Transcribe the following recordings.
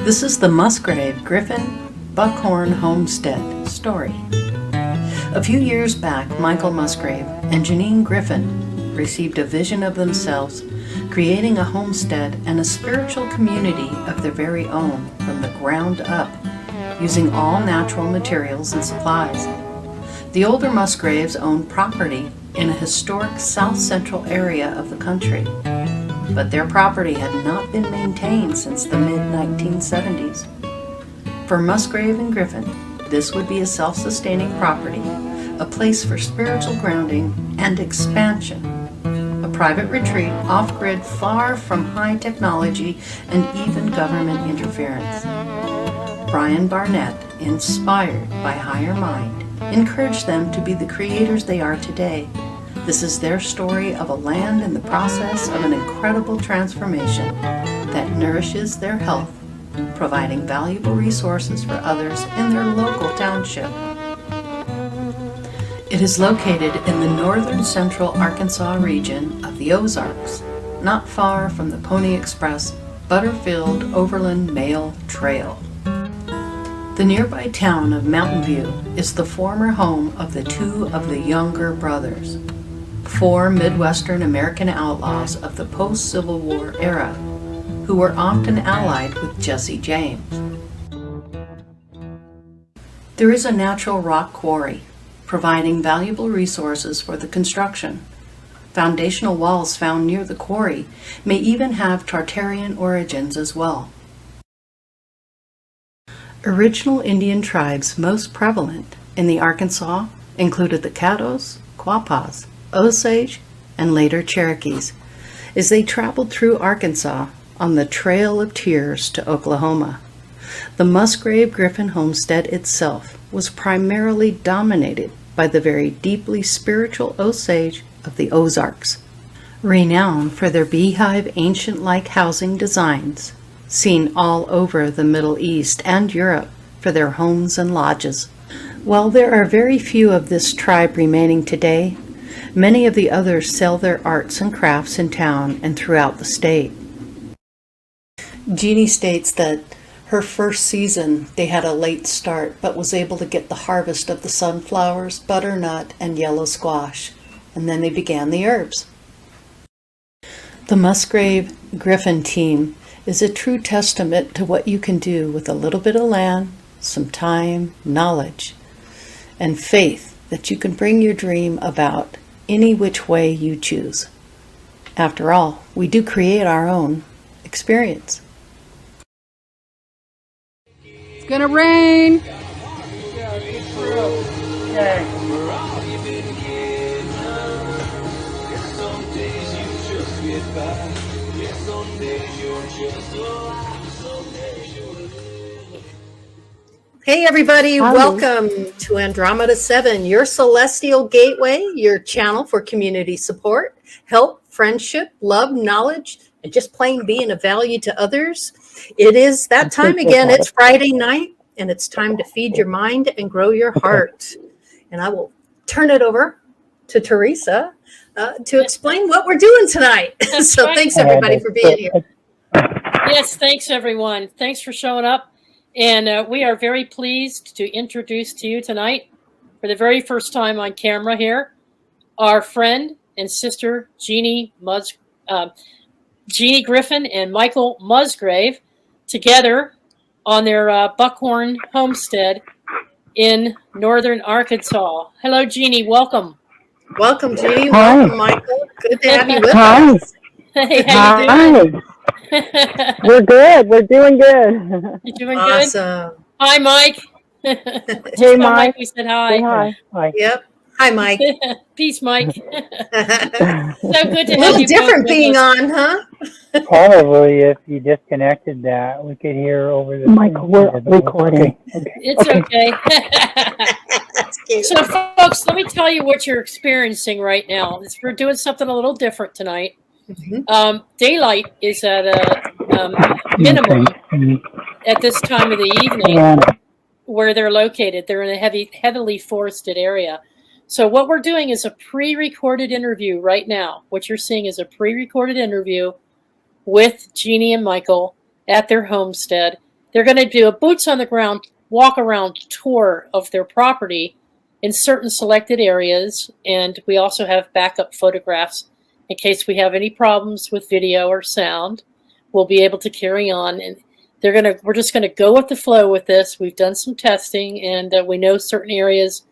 This is the Musgrave-Griffin Buckhorn Homestead story. A few years back, Michael Musgrave and Janine Griffin received a vision of themselves creating a homestead and a spiritual community of their very own from the ground up, using all natural materials and supplies. The older Musgraves owned property in a historic south central area of the country, but their property had not been maintained since the mid-1970s. For Musgrave and Griffin, this would be a self-sustaining property, a place for spiritual grounding and expansion, a private retreat off-grid far from high technology and even government interference. Brian Barnett, inspired by Higher Mind, encouraged them to be the creators they are today. This is their story of a land in the process of an incredible transformation that nourishes their health, providing valuable resources for others in their local township. It is located in the northern central Arkansas region of the Ozarks, not far from the Pony Express Butterfield Overland Mail Trail. The nearby town of Mountain View is the former home of the two of the Younger brothers, four Midwestern American outlaws of the post-Civil War era, who were often allied with Jesse James. There is a natural rock quarry, providing valuable resources for the construction. Foundational walls found near the quarry may even have Tartarian origins as well. Original Indian tribes most prevalent in the Arkansas included the Caddos, Quapaws, Osage, and later Cherokees, as they traveled through Arkansas on the Trail of Tears to Oklahoma. The Musgrave-Griffin homestead itself was primarily dominated by the very deeply spiritual Osage of the Ozarks, renowned for their beehive ancient-like housing designs, seen all over the Middle East and Europe for their homes and lodges. While there are very few of this tribe remaining today, many of the others sell their arts and crafts in town and throughout the state. Jeannie states that her first season they had a late start, but was able to get the harvest of the sunflowers, butternut, and yellow squash, and then they began the herbs. The Musgrave-Griffin team is a true testament to what you can do with a little bit of land, some time, knowledge, and faith that you can bring your dream about any which way you choose. After all, we do create our own experience. It's gonna rain. Hey everybody, welcome to Andromeda 7, your celestial gateway, your channel for community support, help, friendship, love, knowledge, and just plain being of value to others. It is that time again. It's Friday night, and it's time to feed your mind and grow your heart. And I will turn it over to Teresa to explain what we're doing tonight. So thanks everybody for being here. Yes, thanks everyone. Thanks for showing up. And we are very pleased to introduce to you tonight, for the very first time on camera here, our friend and sister, Jeannie Griffin and Michael Musgrave, together on their Buckhorn Homestead in northern Arkansas. Hello, Jeannie. Welcome. Welcome, Jeannie. Hi. Welcome, Michael. Good to have you with Hi. us. Hey, how you doing? We're good. We're doing good. You doing Awesome. good? Hi, Mike. Hey, Mike. We said hi. Say hi. Hi. Yep. Hi, Mike. Peace, Mike. So good to A have little you different both being with us. on, huh? Probably if you disconnected that, we could hear over the... Michael, we're recording. Okay. It's okay. That's cute. So, folks, let me tell you what you're experiencing right now. We're doing something a little different tonight. Mhm. Daylight is at a minimum at this time of the evening Yeah. where they're located. They're in a heavily forested area. So what we're doing is a pre-recorded interview right now. What you're seeing is a pre-recorded interview with Jeannie and Michael at their homestead. they're going to do a boots on the ground walk around tour of their property in certain selected areas. And we also have backup photographs in case we have any problems with video or sound. We'll be able to carry on, and we're just going to go with the flow with this. We've done some testing, and we know certain areas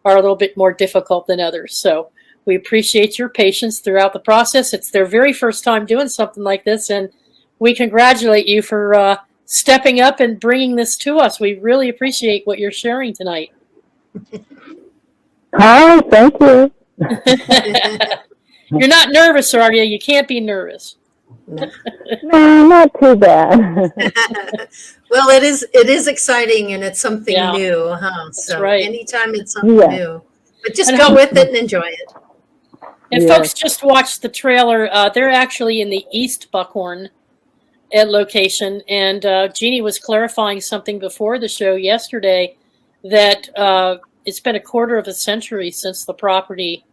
are a little bit more difficult than others. So we appreciate your patience throughout the process. It's their very first time doing something like this, and we congratulate you for stepping up and bringing this to us. We really appreciate what you're sharing tonight. Oh, thank you. You're not nervous, are you? You can't be nervous. No, not too bad. Well, it is exciting, and it's something Yeah. new, huh? So right. anytime it's something Yeah. new, but just And go how- with it and enjoy it. And Yes. folks just watched the trailer. They're actually in the East Buckhorn location, and Jeannie was clarifying something before the show yesterday that it's been a quarter of a century since the property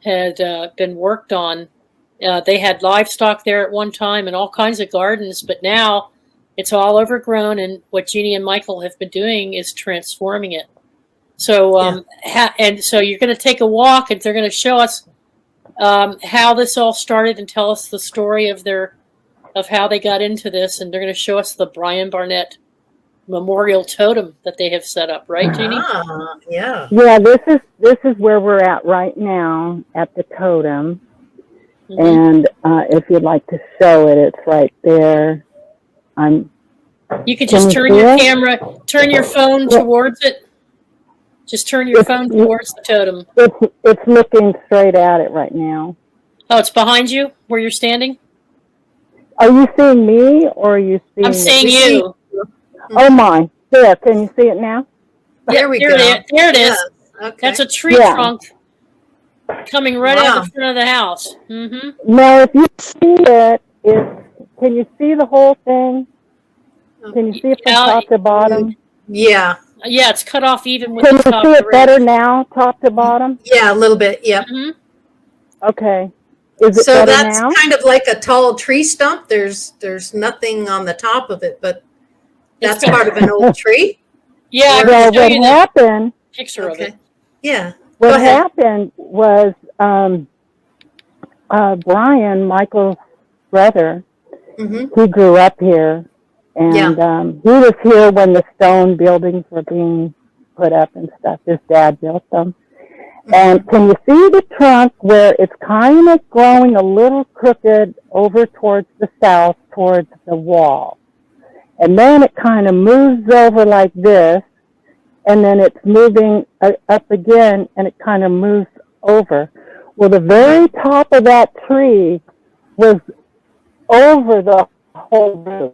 had been worked on. They had livestock there at one time and all kinds of gardens, but now it's all overgrown, and what Jeannie and Michael have been doing is transforming it. So, and so you're going to take a walk, and they're going to show us how this all started and tell us the story of how they got into this, and they're going to show us the Brian Barnett Memorial Totem that they have set up, right, Jeannie? Ah, yeah. Yeah, this is where we're at right now at the totem. Mhm. And if you'd like to show it, it's right there. You can just Can you turn see your it? camera, turn your phone towards it. Just turn your phone towards the totem. It's looking straight at it right now. Oh, it's behind you where you're standing? Are you seeing me, or are you seeing? I'm seeing you. Oh my! There, can you see it now? There we There go. There it is. Yes. Okay. That's a tree Yeah. trunk coming right out Wow. of the front of the house. Mm-hmm. Now, if you see it, can you see the whole thing? Can you see it from Yeah. top to bottom? Yeah. Yeah, it's cut off even with Can the you top see of it the better ridge. now, top to bottom? Yeah, a little bit. Yep. Mm-hmm. Okay. Is it So better that's now? kind of like a tall tree stump. There's nothing on the top of it, but that's It's- part of an old tree. Yeah, I Well, can show what you the happened? picture of Okay. it. Yeah. What Go ahead. happened was Brian, Michael's brother, Hmm. he grew up here, and he was here when the stone buildings were being put up and stuff. His dad built them. And can you see the trunk where it's kind of growing a little crooked over towards the south, towards the wall? And then it kind of moves over like this, and then it's moving up again, and it kind of moves over. Well, the very top of that tree was over the whole roof.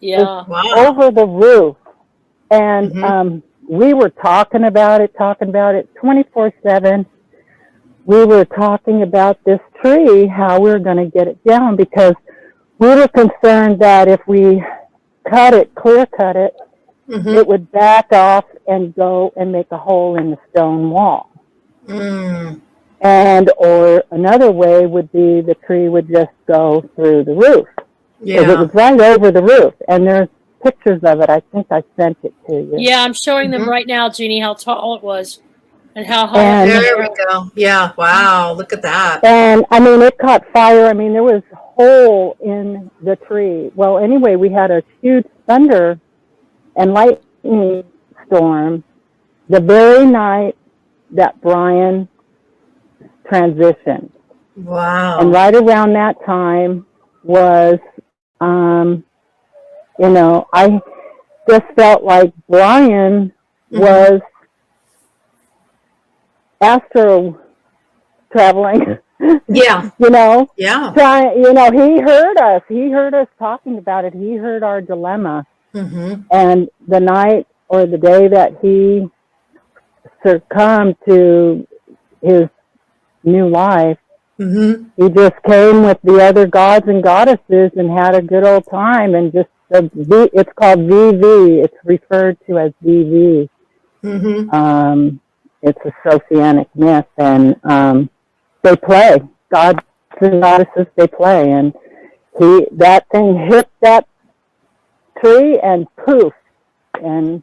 Yeah. Wow. Over the roof. And Mhm. we were talking about it 24/7. We were talking about this tree, how we were going to get it down, because we were concerned that if we clear cut it, Mhm. it would back off and go and make a hole in the stone wall. Mm. And, or another way would be the tree would just go through the roof. Because it Yeah. was right over the roof. And there's pictures of it. I think I sent it to you. Yeah, I'm showing them Mhm. right now, Jeannie, how tall it was and how high And- it There we was. go. Yeah. Wow. Look at that. And, I mean, it caught fire. I mean, there was a hole in the tree. Well, anyway, we had a huge thunder and lightning storm the very night that Brian transitioned. Wow. And right around that time was, I just felt like Brian was astro traveling, Yeah. Yeah. he heard us talking about it. He heard our dilemma. Hmm. And the night or the day that he succumbed to his new life, Hmm. he just came with the other gods and goddesses and had a good old time. And just it's called VV. It's referred to as VV. Hmm. It's a Socianic myth, and they play. Gods and goddesses, they play. And that thing hit that tree and poof, and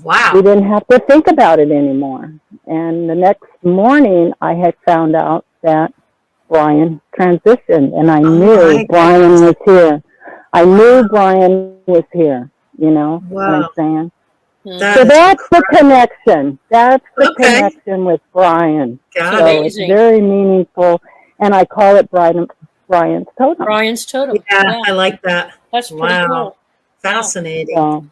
Wow. we didn't have to think about it anymore. And the next morning, I had found out that Brian transitioned, and I knew Brian was here. I knew Brian was here, you know what I'm saying? So that's the connection. That's the connection with Brian. So it's very meaningful, and I call it Brian's totem. Brian's totem. Yeah, I like that. That's pretty cool. Fascinating.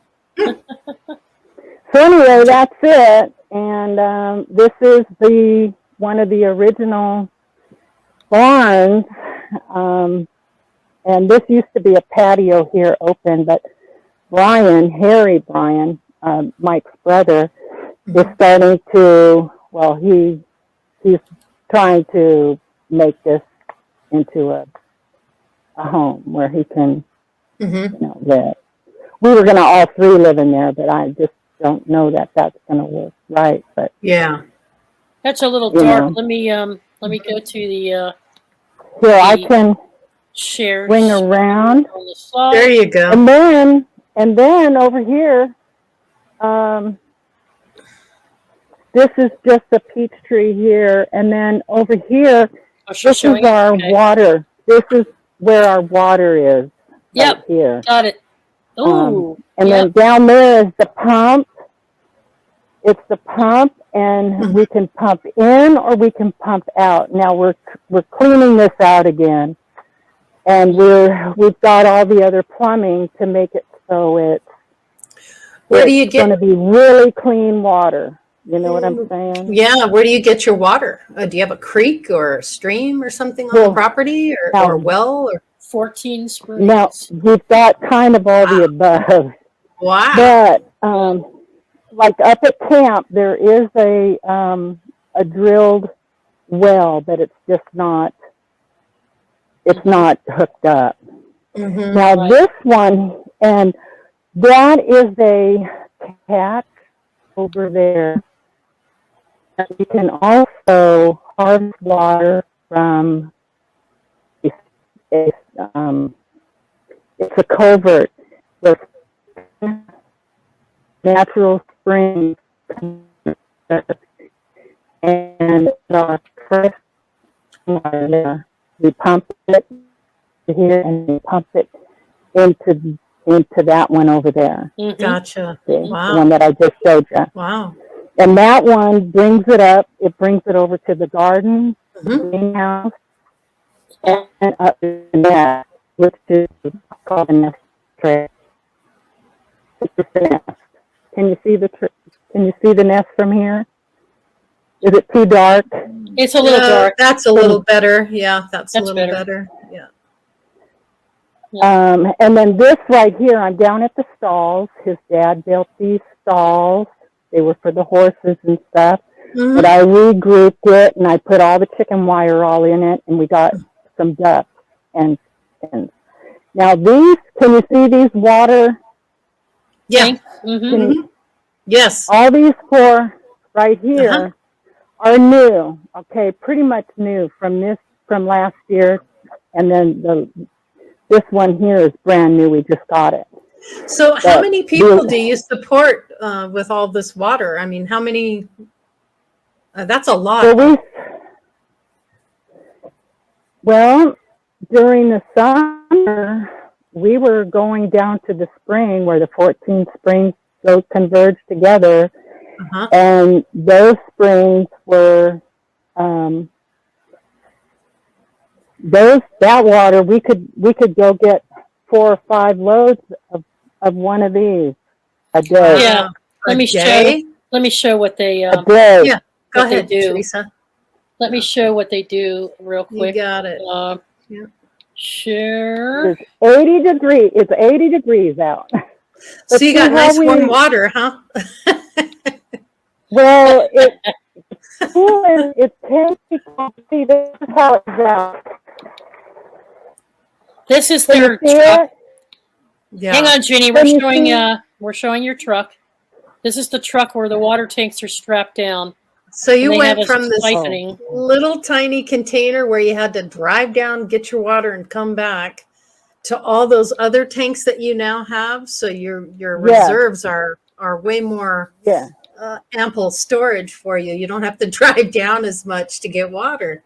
So anyway, that's it. And this is one of the original barns. And this used to be a patio here open, but Harry Bryan, Mike's brother, is starting to, well, he's trying to make this into a home where he can live. We were going to all three live in there, but I just don't know that that's going to work right. But yeah, that's a little dark. Let me go to the here I can share swing around. On the slide. There you go. And then over here, this is just a peach tree here, and then over here, this is our water. This is where our water is. Yep. Right here. Got it. Ooh. And then down there is the pump. It's the pump, and we can pump in or we can pump out. Now we're cleaning this out again, and we've got all the other plumbing to make it so it's going to be really clean water. You know what I'm saying? Yeah. Where do you get your water? Do you have a creek or a stream or something on the property, or well, or 14 springs? No, we've got kind of all the above. Wow. But like up at camp, there is a drilled well, but it's just not. It's not hooked up. Now this one, and that is a catch over there. You can also harvest water from it's a culvert with natural springs, and fresh water. We pump it here and we pump it into that one over there. Gotcha. See, wow. The one that I just showed you. Wow. And that one brings it up. It brings it over to the garden, the greenhouse, and up to the nest, which is called the nest tray. It's just the nest. Can you see the nest from here? Is it too dark? It's a little dark. That's a little better. Yeah, that's a little better. Yeah. And then this right here, I'm down at the stalls. His dad built these stalls. They were for the horses and stuff. But I regrouped it, and I put all the chicken wire all in it, and we got some ducks and chickens. Now these, can you see these water? Yeah. Yes. All these four right here are new. Okay, pretty much new from last year, and then this one here is brand new. We just got it. So how many people do you support with all this water? I mean, how many? That's a lot. Well, during the summer, we were going down to the spring where the 14 springs go converge together. And those springs were, that water, we could go get 4 or 5 loads of one of these a day. Yeah. Let me show what they, a day. Yeah. Go ahead, do. Teresa. Let me show what they do real quick. You got it. Share. It's 80 degrees. It's 80 degrees out. So you got nice warm water, huh? Well, it's cool and it's 10 people. See, this is how it's out. This is their truck. Yeah. Hang on, Ginny. We're showing your truck. This is the truck where the water tanks are strapped down. So you went from this little tiny container where you had to drive down, get your water, and come back, to all those other tanks that you now have. So your Yeah. reserves are way more Yeah. ample storage for you. You don't have to drive down as much to get water.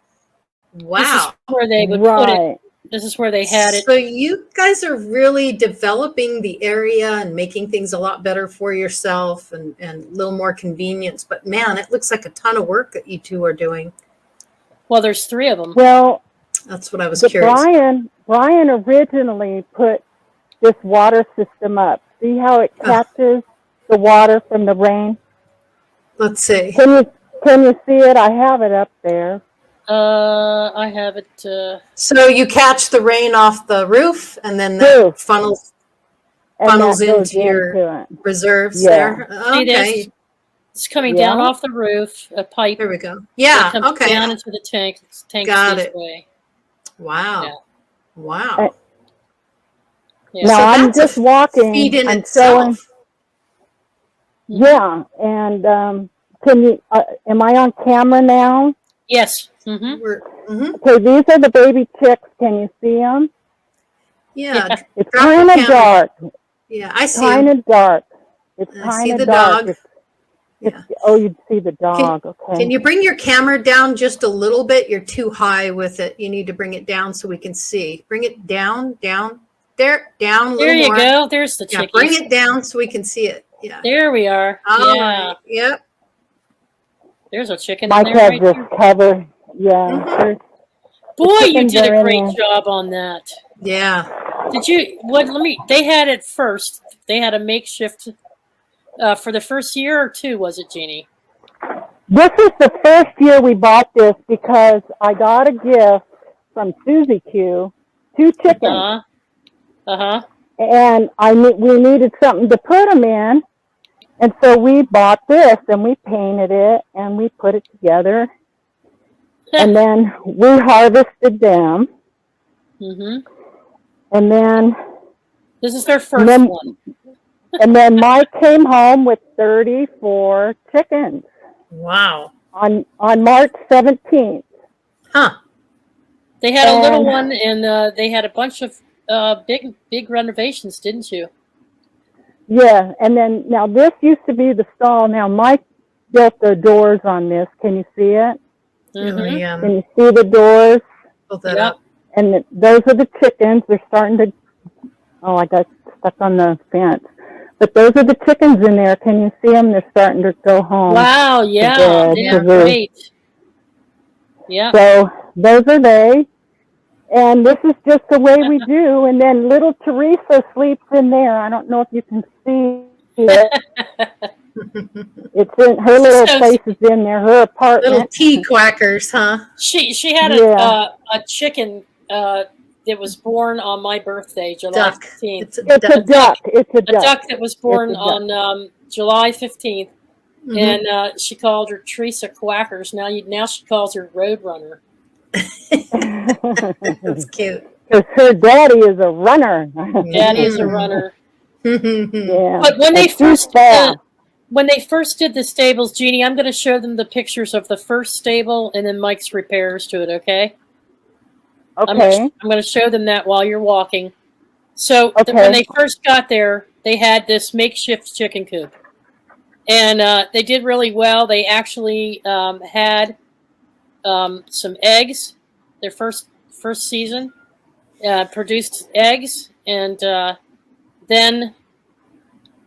Wow. This is where they would put it. Right. This is where they had it. So you guys are really developing the area and making things a lot better for yourself and a little more convenience. But man, it looks like a ton of work that you two are doing. Well, there's 3 of them. Well, That's what I was curious. Brian originally put this water system up. See how it catches the water from the rain? Let's see. Can you see it? I have it up there. I have it. So you catch the rain off the roof and then Roof. that funnels And that into goes your into it. reserves Yeah. there. See Okay. this? It's coming down Yeah. off the roof. A pipe. There we go. It Yeah. comes Okay. down into the tank. Tank Got stays it. away. Wow. Yeah. Wow. Yeah. Now So I'm that's a just walking. feed in I'm itself. Yeah, and can you? Am I on camera now? Yes. Mm-hmm. Okay, these are the baby chicks. Can you see them? Yeah. It's Drop the kind of camera. dark. Yeah. I see Kind 'em. of dark. It's I see kind the of dark. dog. Yeah. Oh, you'd see the dog. Okay. Can you bring your camera down just a little bit? You're too high with it. You need to bring it down so we can see. Bring it down, down. There, down a little There you more. go. There's the Yeah, chickies. bring it down so we can see it. Yeah. There we are. All Yeah. right. Yep. There's a chicken in Mike there has right this there. cover. Yeah. Mhm. there's- Boy, you chickens did are a in great there. job on that. Yeah. Did you? What? Let me. They had it first. They had a makeshift for the first year or 2. Was it, Jeannie? This is the first year we bought this because I got a gift from Susie Q, 2 chickens, and we needed something to put them in, and so we bought this and we painted it and we put it together, and then we harvested them, Mm-hmm. and then This is their first then- one. and then Mike came home with 34 chickens Wow. on March 17th. Huh. They had a little And- one, and they had a bunch of big renovations, didn't you? Yeah, and then now this used to be the stall. Now Mike built the doors on this. Can you see it? Mm-hmm. Yeah. Can you see the doors? Pull that Yep. up. And those are the chickens. They're starting to. Oh, I got stuck on the fence. But those are the chickens in there. Can you see them? They're starting to go home. Wow. Yeah. bed, They're to the- great. Yeah. So those are they. And this is just the way we do. And then little Teresa sleeps in there. I don't know if you can see it. It's in her little So- place is in there. Her apartment. Little tea quackers, huh? She had Yeah. a chicken that was born on my birthday, July Duck. 15th. It's a It's a duck. duck. It's a A duck. duck that was born It's a duck. on July 15th, Mhm. and she called her Teresa Quackers. Now she calls her Roadrunner. That's cute. Because her daddy is a runner. Daddy is a runner. Yeah. But when they It's too first fast. when they first did the stables, Jeannie, I'm going to show them the pictures of the first stable and then Mike's repairs to it. Okay. Okay. I'm going to show them that while you're walking. So Okay. when they first got there, they had this makeshift chicken coop, and they did really well. They actually had some eggs. Their first season produced eggs, and then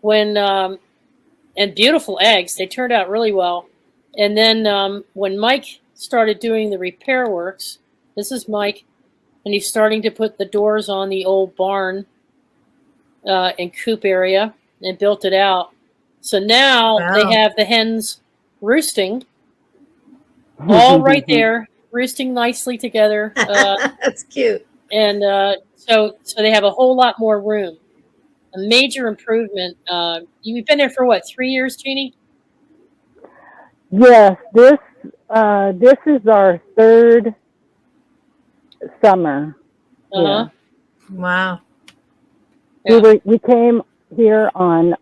when and beautiful eggs, they turned out really well. And then when Mike started doing the repair works, this is Mike. And he's starting to put the doors on the old barn and coop area and built it out. So now Wow. they have the hens roosting all right there, roosting nicely together. That's cute. And so they have a whole lot more room. A major improvement. You've been there for what, 3 years, Jeannie? Yes, this is our 3rd summer. Uh-huh. Wow. Yeah. We came here on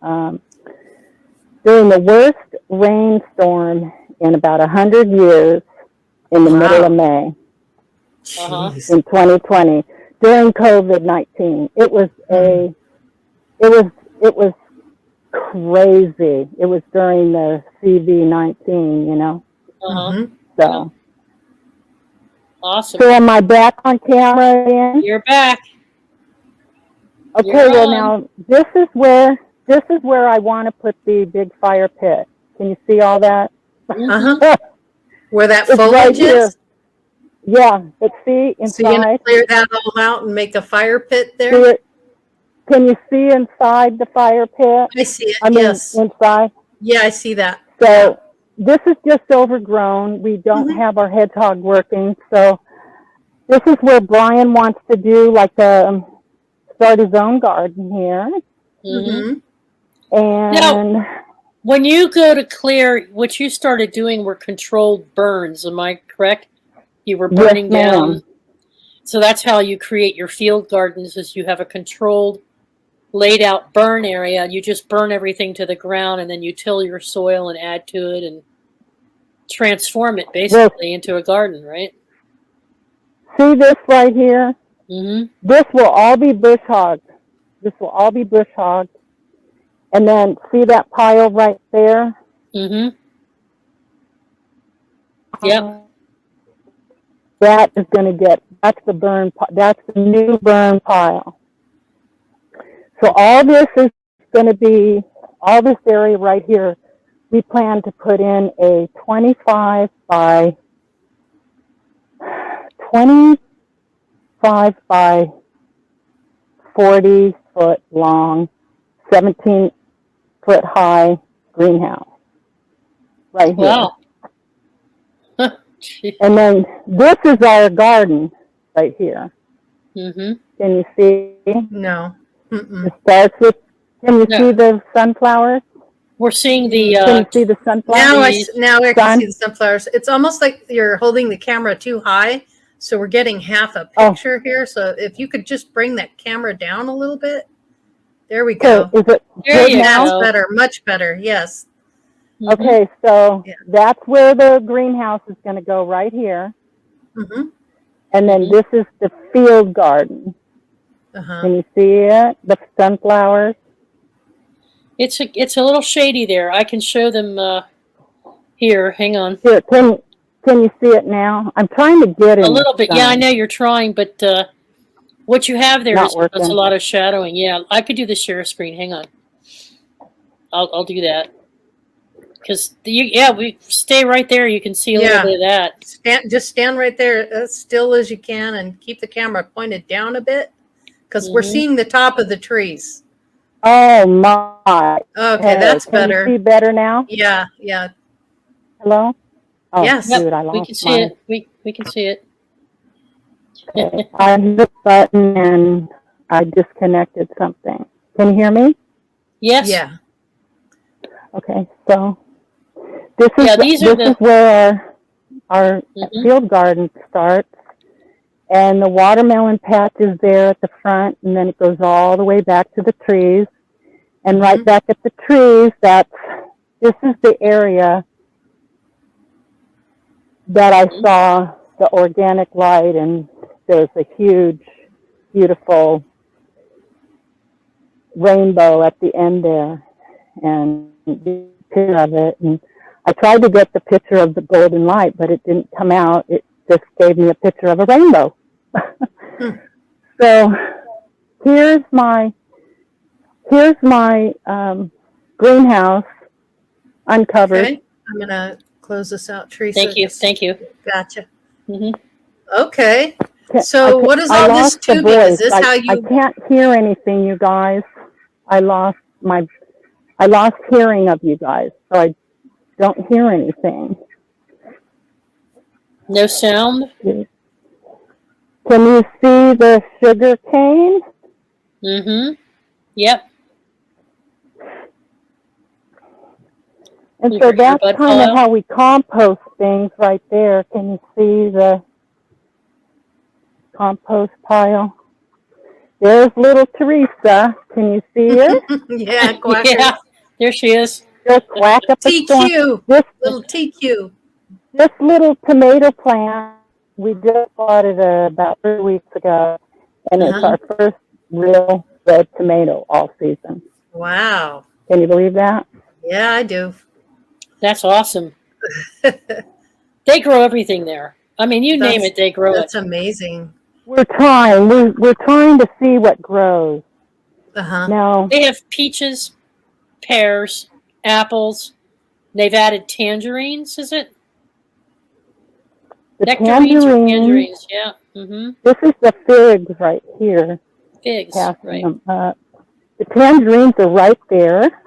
during the worst rainstorm in about 100 years in the Wow. middle of May Uh-huh. Jeez. in 2020. during COVID-19. It was crazy. It was during the CV-19, you know. Uh-huh. So, Awesome. so am I back on camera again? You're back. Okay, You're well on. now this is where I want to put the big fire pit. Can you see all that? Uh-huh. Where that It's foliage right here. is? Yeah, but see So you're gonna inside. clear that all out and make a fire pit See there? it? Can you see inside the fire pit? I see it, I mean, yes. inside. Yeah, I see that. So this is just overgrown. We don't have our hedgehog working. So this is where Brian wants to do like start his own garden here. Mm-hmm. And Now, when you go to clear, what you started doing were controlled burns. Am I correct? You were burning Yes, down. ma'am. So that's how you create your field gardens, is you have a controlled, laid out burn area. You just burn everything to the ground, and then you till your soil and add to it and transform it basically into a garden, right? See this right here? Mm-hmm. This will all be bush hogged. This will all be bush hogged. And then see that pile right there? Mm-hmm. Yep. That is going to that's the new burn pile. So all this is going to be, all this area right here, we plan to put in a 25 by 40 foot long, 17 foot high greenhouse right here. Wow. And then this is our garden right here. Mm-hmm. Can you see? No. Mm-mm. It starts with, can you see the sunflowers? We're seeing the Can you see the sunflowers? Now I can see the sunflowers. It's almost like you're holding the camera too high, so we're getting half a picture here. So if you could just bring that camera down a little bit. There we go. Okay, is it There you That's go. better, much better. Yes. Mm-hmm. Okay, so that's where the greenhouse is going to go right here. Mm-hmm. And then this is the field garden. Uh-huh. Can you see it? The sunflowers. It's a little shady there. I can show them here. Hang on. Here, can you see it now? I'm trying to get it. A little bit. Yeah, I know you're trying, but what you have there is a lot of shadowing. Yeah, I could do the share screen. Hang on. I'll do that. Because we stay right there. You can see a little bit of that. Just stand right there as still as you can and keep the camera pointed down a bit because we're seeing the top of the trees. Oh my. Okay, that's better. Can you see better now? Yeah. Hello? Oh, Yes. dude, I lost We can see it. We can see it. Okay. I hit the button and I disconnected something. Can you hear me? Yes. Yeah. Okay, so this is where our field garden starts, and the watermelon patch is there at the front, and then it goes all the way back to the trees, and right back at the trees, this is the area that I saw the organic light, and there's a huge, beautiful rainbow at the end there, and the picture of it. And I tried to get the picture of the golden light, but it didn't come out. It just gave me a picture of a rainbow. So here's my greenhouse uncovered. Okay. I'm gonna close this out, Teresa. Thank you. Gotcha. Mm-hmm. Okay. So what is all this tubing? Is this how you? I can't hear anything, you guys. I lost hearing of you guys, so I don't hear anything. No sound? Can you see the sugar cane? Mm-hmm. Yep. And so that's kind of how we compost things right there. Can you see the compost pile? There's little Teresa. Can you see her? Yeah, quacker. Yeah, there she is. Just quack up a storm. Little TQ. This little tomato plant, we just bought it about 3 weeks ago, And it's our first real red tomato all season. Wow. Can you believe that? Yeah, I do. That's awesome. They grow everything there. I mean, you name it, they grow it. That's amazing. We're trying. We're trying to see what grows. Now they have peaches, pears, apples. They've added tangerines. Is it? The Nectarines or tangerines? Yeah. Mm-hmm. This is the figs right here. Figs, right. Them up. The tangerines are right there.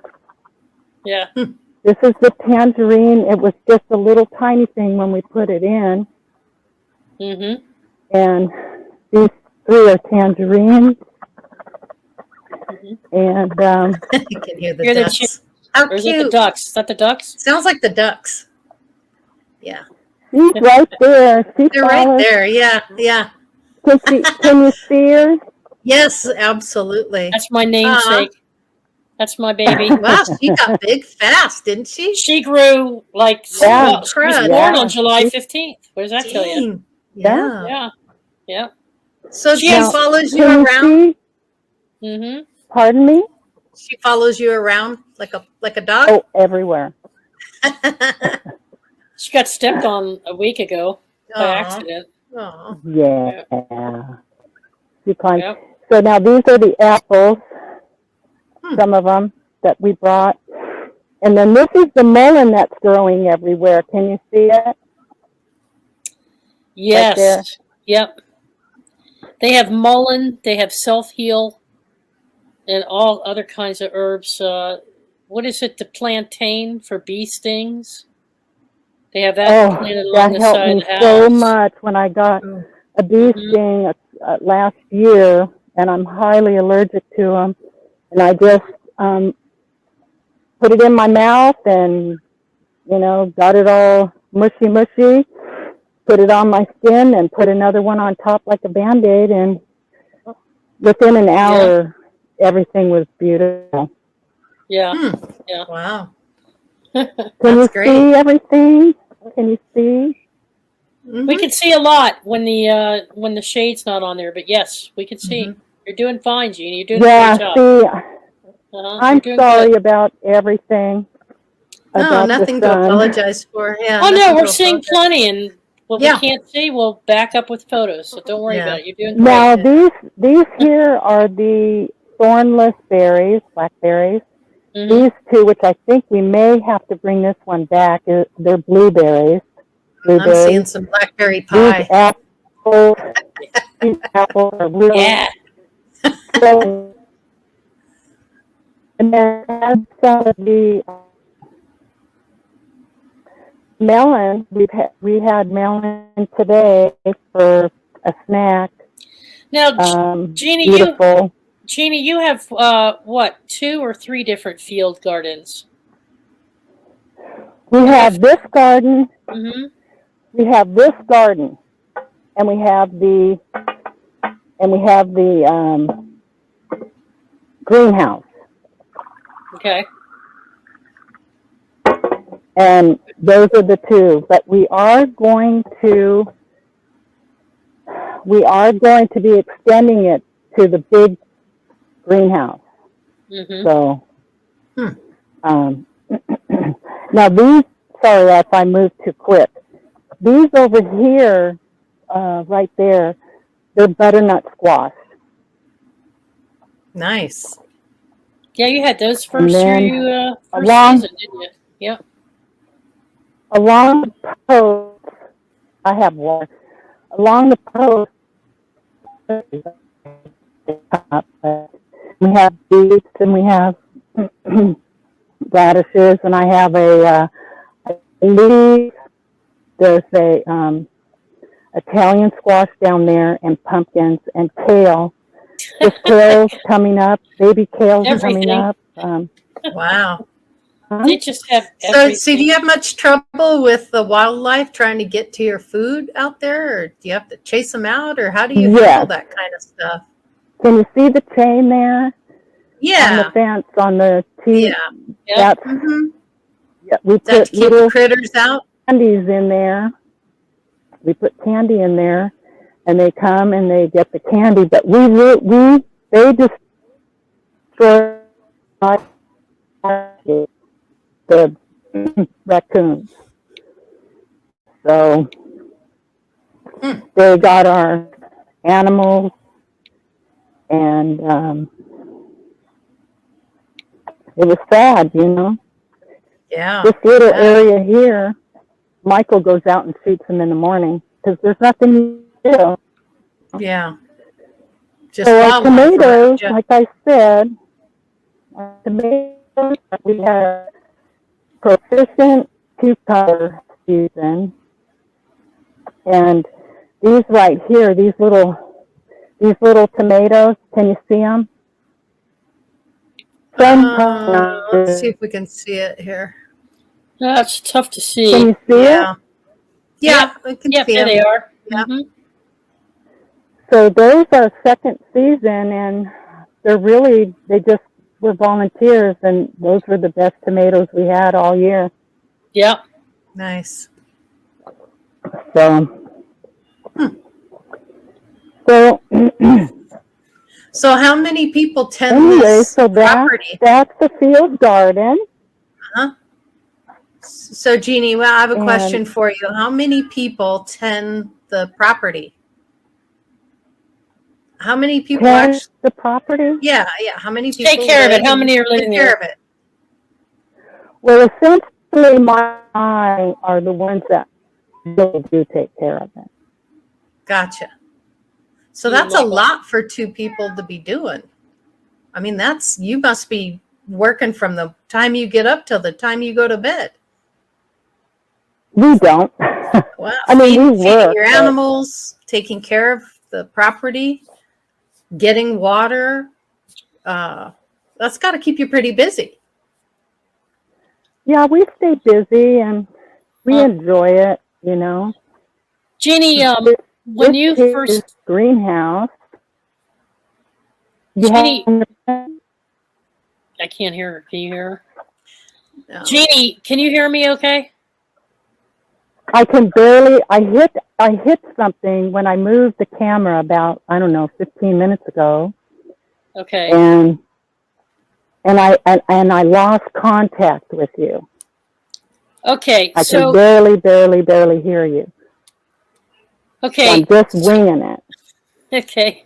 Yeah. This is the tangerine. It was just a little tiny thing when we put it in. Mm-hmm. And these 3 are tangerines. Mm-hmm. And you can hear the ducks. How or is cute. it the ducks? Is that the ducks? Sounds like the ducks. Yeah. She's right there. They're right there. Yeah, yeah. Can you see her? Yes, absolutely. That's my namesake. That's my baby. Wow, she got big fast, didn't she? She grew like she was born on July 15th. What does that tell you? Yeah. Yeah. Yeah. So she follows you around? Mm-hmm. Pardon me? She follows you around like a dog? Oh, everywhere. She got stepped on a week ago by accident. Aww. Yeah. She climbed. Yep. So now these are the apples, some of them that we brought. And then this is the melon that's growing everywhere. Can you see it? Yes. Right yep. They have mullein, they have self-heal, and all other kinds of herbs. What is it? The plantain for bee stings. They have that planted along the side of the house. That helped me so much when I got a bee sting last year, and I'm highly allergic to them. And I just put it in my mouth and, got it all mushy, put it on my skin and put another one on top like a Band-Aid. And within an hour, everything was beautiful. Yeah. Yeah. Wow. Can you see everything? Can you see? Mm-hmm. We can see a lot when the shade's not on there, but yes, we can see. Mm-hmm. You're doing fine, Jeannie. You're doing a great job. See, I'm sorry about everything. No, nothing to apologize for. Yeah. Oh no, we're seeing plenty, and what we can't see, we'll back up with photos. So don't worry about it. You're doing great. Now these here are the thornless berries, blackberries. Mm-hmm. These 2, which I think we may have to bring this one back, they're blueberries. I'm seeing some blackberry pie. These apples are really and then some of the melon. We had melon today for a snack. Now, Jeannie, beautiful. Jeannie, you have, 2 or 3 different field gardens? We have this garden. Mm-hmm. We have this garden, and we have the greenhouse. Okay. And those are the 2. But we are going to be extending it to the big greenhouse. Mm-hmm. So, now these, sorry if I moved too quick. These over here, right there, they're butternut squash. Nice. Yeah, you had those first year season, didn't you? Yep. Along the post, I have water. Along the post, we have beets and we have radishes, and I have a leaf. There's a Italian squash down there, and pumpkins and kale. There's kale's coming up, baby kale's coming up. Wow. They just have everything. So do you have much trouble with the wildlife trying to get to your food out there, or do you have to chase them out, or how do you handle that kind of stuff? Can you see the chain there? Yeah. On the fence, on the T. Yeah. We put little critters out. Candies in there. We put candy in there, and they come and they get the candy, but they destroy the raccoons. So they got our animals, and it was sad, you know. Yeah. This little area here, Michael goes out and shoots them in the morning because there's nothing to do. Yeah. Just So our wildlife around tomatoes, you. like I said, we had proficient cucumber season, and these right here, these little tomatoes, can you see them? Let's see if we can see it here. That's tough to see. Can you see it? Yeah, we can see there them. they are. Yeah. Mm-hmm. So those are second season, and they just were volunteers, and those were the best tomatoes we had all year. Yeah. Nice. So how many people tend anyway, this so property? that's the field garden. Uh-huh. So Jeannie, well, I have a question for you. How many people tend the property? How many people actually the property? Yeah. How many people Take care of it? How many are living there? Take care of it. Well, essentially, my are the ones that really do take care of it. Gotcha. So that's a lot for two people to be doing. I mean, you must be working from the time you get up till the time you go to bed. We don't. Well, I mean, we feeding work, your animals, taking care of the property, getting water. That's got to keep you pretty busy. Yeah, we stay busy and we enjoy it, you know. Jeannie, when you first greenhouse, Jeannie, I can't hear her. Can you hear her? No. Jeannie, can you hear me? Okay. I can barely. I hit something when I moved the camera about 15 minutes ago. Okay. And I lost contact with you. Okay. I can barely hear you. Okay. So I'm just winging it. Okay.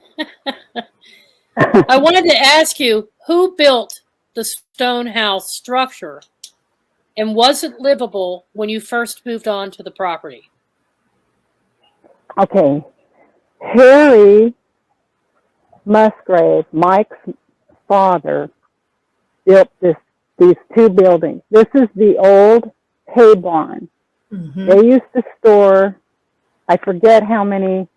I wanted to ask you, who built the stone house structure, and was it livable when you first moved on to the property? Okay. Harry Musgrave, Mike's father, built these two buildings. This is the old hay barn. Mm-hmm. They used to store, I forget how much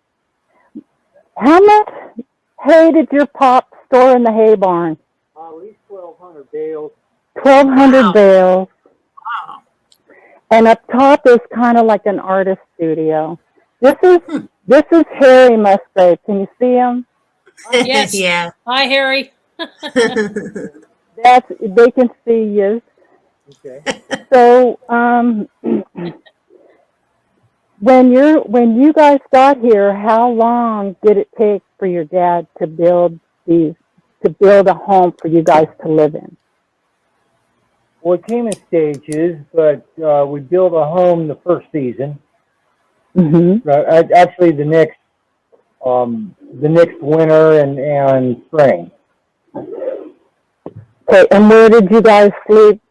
hay did your pop store in the hay barn? At least 1,200 bales. 1,200 bales. Wow. And up top is kind of like an artist studio. This is Harry Musgrave. Can you see him? Yes. Yeah. Hi, Harry. They can see you. Okay. So when you guys got here, how long did it take for your dad to build a home for you guys to live in? Well, it came in stages, but we built a home the first season. Mm-hmm. Actually, the next winter and spring. Okay, and where did you guys sleep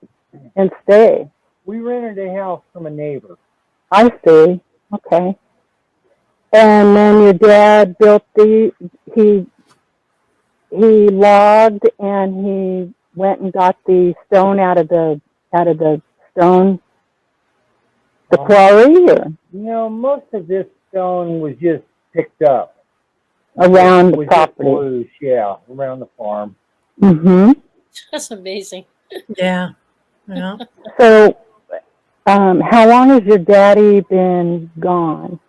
and stay? We rented a house from a neighbor. I see. Okay. And then your dad built he logged and he went and got the stone out of the stone, the quarry, or? Most of this stone was just picked up Around the property. Loose, yeah, around the farm. Mm-hmm. That's amazing. Yeah. So, how long has your daddy been gone?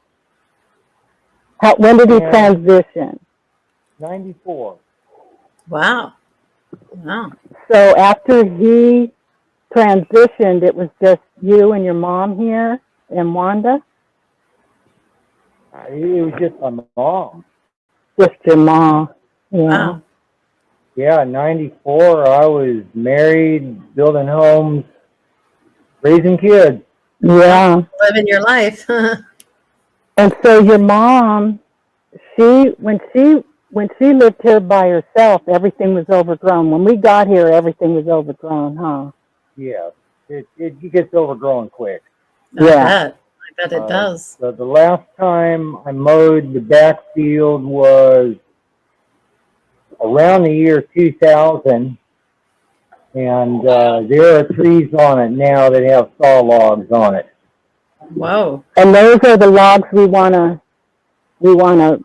When did he transition? 94. Wow. So after he transitioned, it was just you and your mom here and Wanda? It was just my mom. Just your mom. Yeah. Wow. Yeah, in 94, I was married, building homes, raising kids. Yeah. Living your life. And so your mom, when she lived here by herself, everything was overgrown. When we got here, everything was overgrown, huh? Yeah, it gets overgrown quick. I bet it does. The last time I mowed the backfield was around the year 2000, and there are trees on it now that have saw logs on it. Whoa. And those are the logs we wanna log.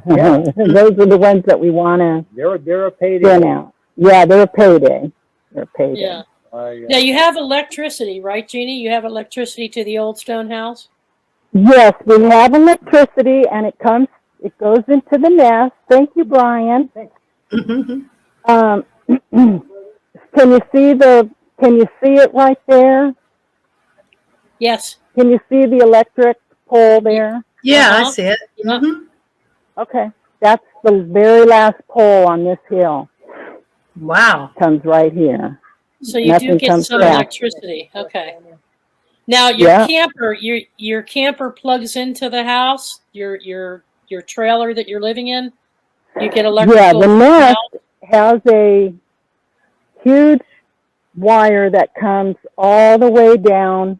Yeah. Those are the ones that we wanna They're a payday. send out. Yeah, they're a payday. They're a payday. Yeah. Now you have electricity, right, Jeannie? You have electricity to the old stone house? Yes, we have electricity, and it goes into the nest. Thank you, Brian. Mhm. Can you see it right there? Yes. Can you see the electric pole there? Yeah, I see it. Yeah. Mhm. Okay, that's the very last pole on this hill. Wow. Comes right here. So you Nothing do get comes some back. electricity. Okay. Now your Yeah. camper, your camper plugs into the house, your trailer that you're living in. You get electrical. Yeah, the nest now? has a huge wire that comes all the way down.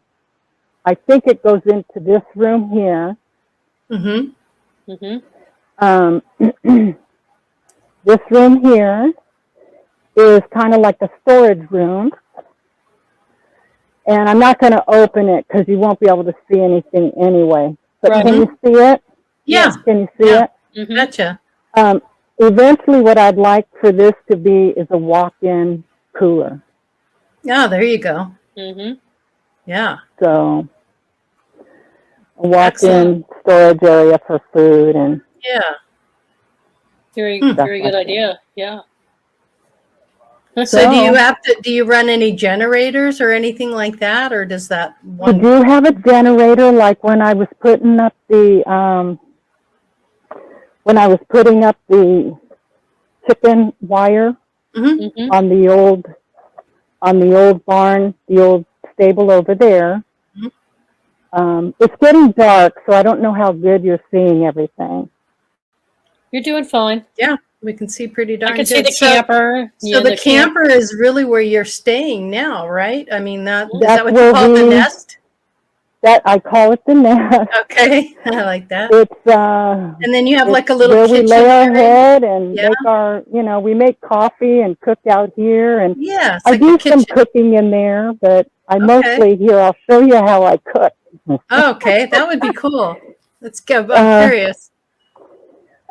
I think it goes into this room here. Mhm. Mhm. This room here is kind of like a storage room. And I'm not going to open it because you won't be able to see anything anyway. But Right. can you see it? Yeah. Can you see Yeah. it? Mhm. Gotcha. Eventually what I'd like for this to be is a walk-in cooler. Oh, there you go. Mhm. Yeah. So a walk-in Excellent. storage area for food and Yeah. Very Hmm. very good idea. Yeah. So do you run any generators or anything like that, or does that we one? do have a generator. Like when I was putting up the chicken wire Mhm. Mhm. on the old barn, the old stable over there. It's getting dark, so I don't know how good you're seeing everything. You're doing fine. Yeah, we can see pretty darn I can good. see the camper. So Yeah, the camper is really where you're staying now, right? I mean, is that That's what where you call the nest? That I call it the nest. Okay, I like that. It's And then you have it's like a little where kitchen we lay our area. head and Yeah. make our, we make coffee and cook out here. And Yeah, it's I like do a kitchen. some cooking in there, but I Okay. mostly here. I'll show you how I cook. Okay, that would be cool. Let's go. I'm curious.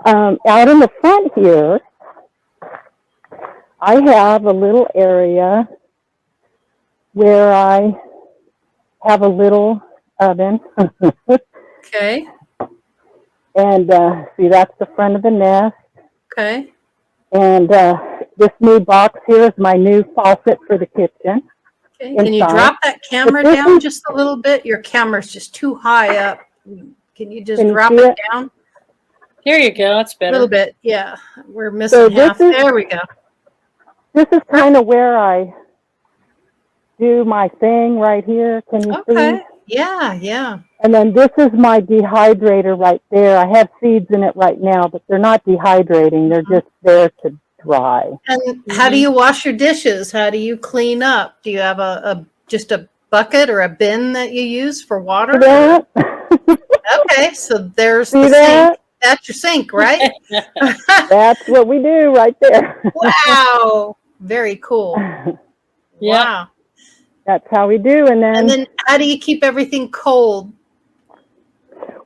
Out in the front here, I have a little area where I have a little oven. Okay. And see, that's the front of the nest. Okay. And this new box here is my new faucet for the kitchen. Okay. Can you Inside. drop that camera down just a little bit? Your camera's just too high up. Can you just drop it down? There you go. That's A better. little bit. Yeah. We're missing half. There we go. This is kind of where I do my thing right here. Can you Okay. see? Yeah, yeah. And then this is my dehydrator right there. I have seeds in it right now, but they're not dehydrating. They're just there to dry. And how do you wash your dishes? How do you clean up? Do you have just a bucket or a bin that you use for water? See that? Okay, so there's See the that? sink. That's your sink, right? That's what we do right there. Wow. Very cool. Yeah. Wow. That's how we do. And then how do you keep everything cold?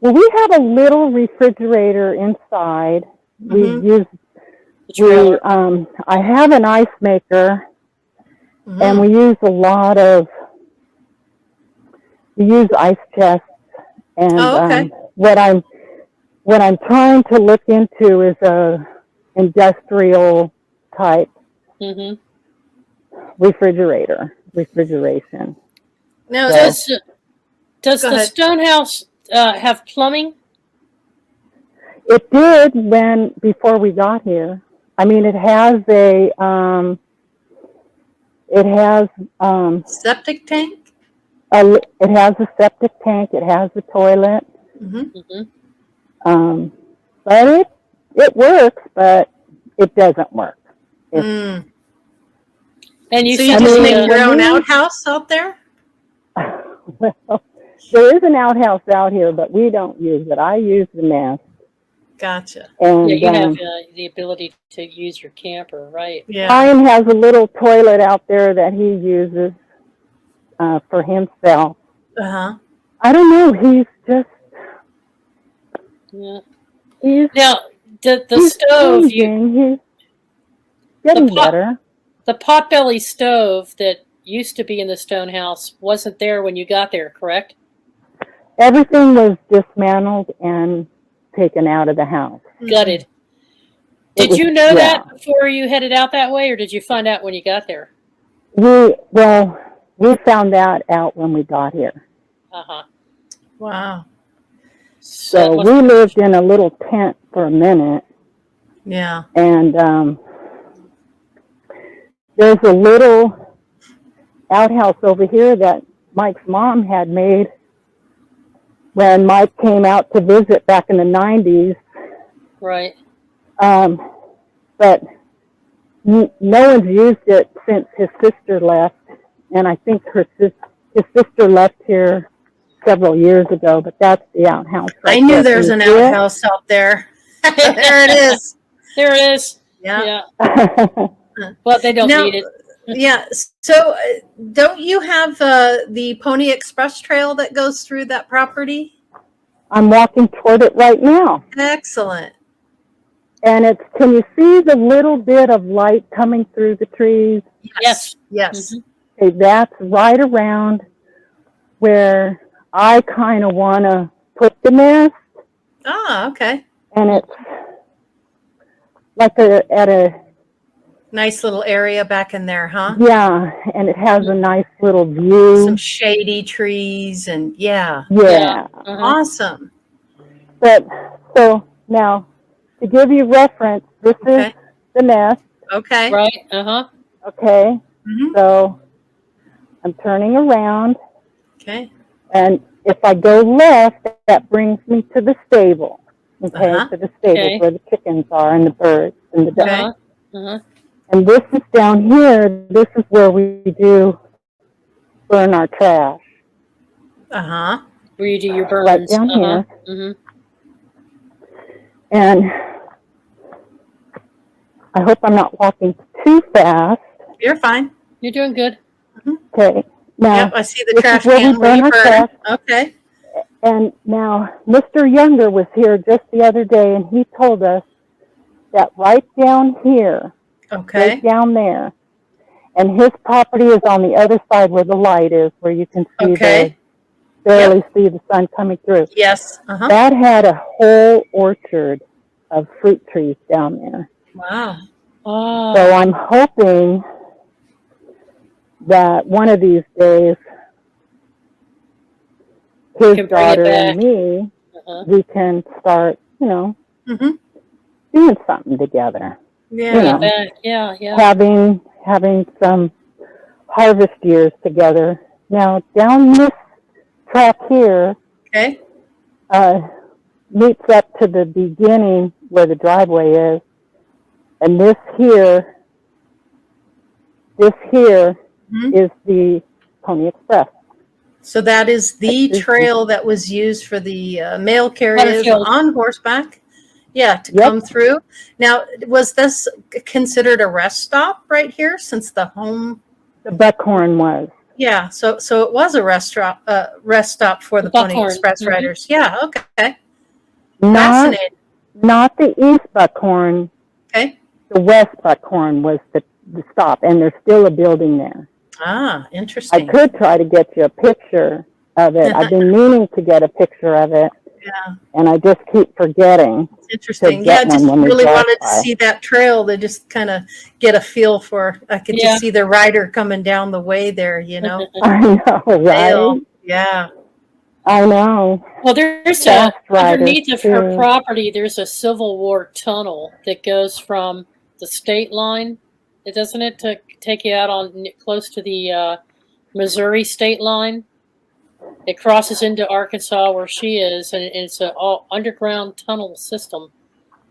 well, we have a little refrigerator inside. Mhm. We use I have an ice maker, and we use ice chests. And okay. what I'm trying to look into is a industrial type Mhm. refrigeration. Now, Does Does Go the ahead. stone house have plumbing? It did before we got here. I mean, it has Septic tank? it has a septic tank. It has a toilet. Mm-hmm. But it works, but it doesn't work. Mm. And you So said you just the, make your own when we- outhouse out there? Well, there is an outhouse out here, but we don't use it. I use the nest. Gotcha. And yeah, you have the ability to use your camper, right? Yeah. Ryan has a little toilet out there that he uses for himself. Uh-huh. I don't know. He's just Yeah. he's Now, the he's stove, changing. He's getting better. the potbelly stove that used to be in the stone house wasn't there when you got there, correct? Everything was dismantled and taken out of the house. Gutted. It Did was- you know yeah. that before you headed out that way, or did you find out when you got there? We found that out when we got here. Uh-huh. Wow. So we lived in a little tent for a minute, Yeah. and there's a little outhouse over here that Mike's mom had made when Mike came out to visit back in the 90s. Right. But no one's used it since his sister left, and I think his sister left here several years ago, but that's the outhouse. I knew there's an outhouse out there. There it is. There it is. Yeah. Yeah. But they don't Now- need it. Yeah. So don't you have the Pony Express trail that goes through that property? I'm walking toward it right now. Excellent. And can you see the little bit of light coming through the trees? Yes. Yes. Mhm. Okay, that's right around where I kind of want to put the nest. Ah, okay. And it's like at a, Nice little area back in there, huh? yeah, and it has a nice little view. Some shady trees and yeah. Yeah. Uh-huh. Awesome. But, so now, to give you reference, this Okay. is the nest, Okay. Right. Uh-huh. okay? Mhm. So I'm turning around, Okay. and if I go left, that brings me to the stable, okay? Uh-huh. To the stable Okay. where the chickens are and the birds and the ducks. Okay. Uh-huh. Uh-huh. And this is down here, this is where we do burn our trash. Uh-huh. Where you do your Right burns. down Uh-huh. here. Mm-hmm. And I hope I'm not walking too fast. You're fine. You're doing good. Okay. Now, Yep, I see the this trash is where we can where burn you our burn. trash. Okay. And now Mr. Younger was here just the other day, and he told us that right down here, Okay. right down there, and his property is on the other side where the light is, where you can see Okay. barely see the sun coming through. Yes. Uh-huh. That had a whole orchard of fruit trees down there. Wow. Oh. So I'm hoping that one of these days, his can bring it daughter back. and me, Uh-huh. we can start, Mm-hmm. doing something together. Yeah. You know. Back. Yeah. Yeah. Having some harvest years together. Now, down this track here, Okay. meets up to the beginning where the driveway is. And this here Mhm. is the Pony Express. So that is the That's- trail that was used for the mail carriers Butterfield. on horseback. Yeah, to Yep. come through. Now, was this considered a rest stop right here since the home? The Buckhorn was. Yeah, so it was a rest stop for the Pony Buckhorn. Express Mhm. riders. Yeah, okay. Not, Fascinating. not the East Buckhorn. Okay. The West Buckhorn was the stop, and there's still a building there. Ah, I interesting. could try to get you a picture of it. I've been meaning to get a picture of it, Yeah, and I just keep forgetting. it's interesting. to Yeah, I get just one when we really drive wanted to by. see that trail to just kind of get a feel for. I could Yeah. just see the rider coming down the way there, you know. I know, Trail. right? Yeah. I know. Well, there's Fast riders, underneath of her too. property, there's a Civil War tunnel that goes from the state line. Doesn't it to take you out on close to the Missouri state line? It crosses into Arkansas where she is, and it's an all underground tunnel system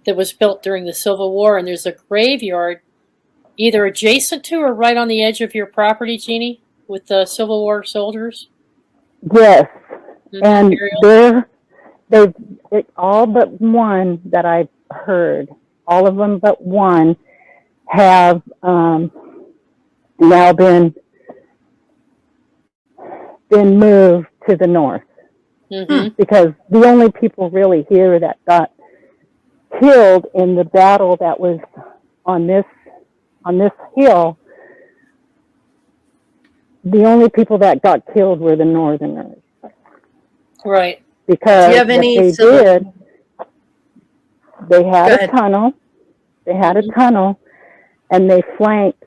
that was built during the Civil War. And there's a graveyard either adjacent to or right on the edge of your property, Jeannie, with the Civil War soldiers. Yes. And Burial. they've all but one that I've heard, all of them but one have now been moved to the north. Because the only people really here that got killed in the battle that was on this hill, the only people that got killed were the northerners. Right. Because Do you have what any they did, they had a tunnel. They had a tunnel, and they flanked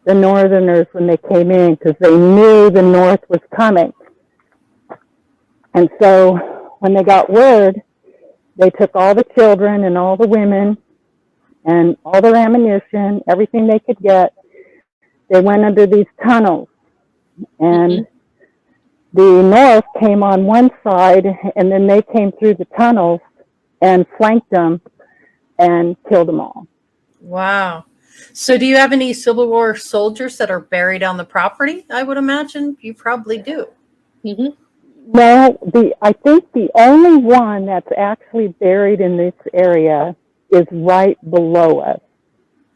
the northerners when they came in because they knew the north was coming. And so when they got word, they took all the children and all the women and all their ammunition, everything they could get. They went under these tunnels, and the North came on one side, and then they came through the tunnels and flanked them and killed them all. Wow. So do you have any Civil War soldiers that are buried on the property? I would imagine you probably do. Well, I think the only one that's actually buried in this area is right below us,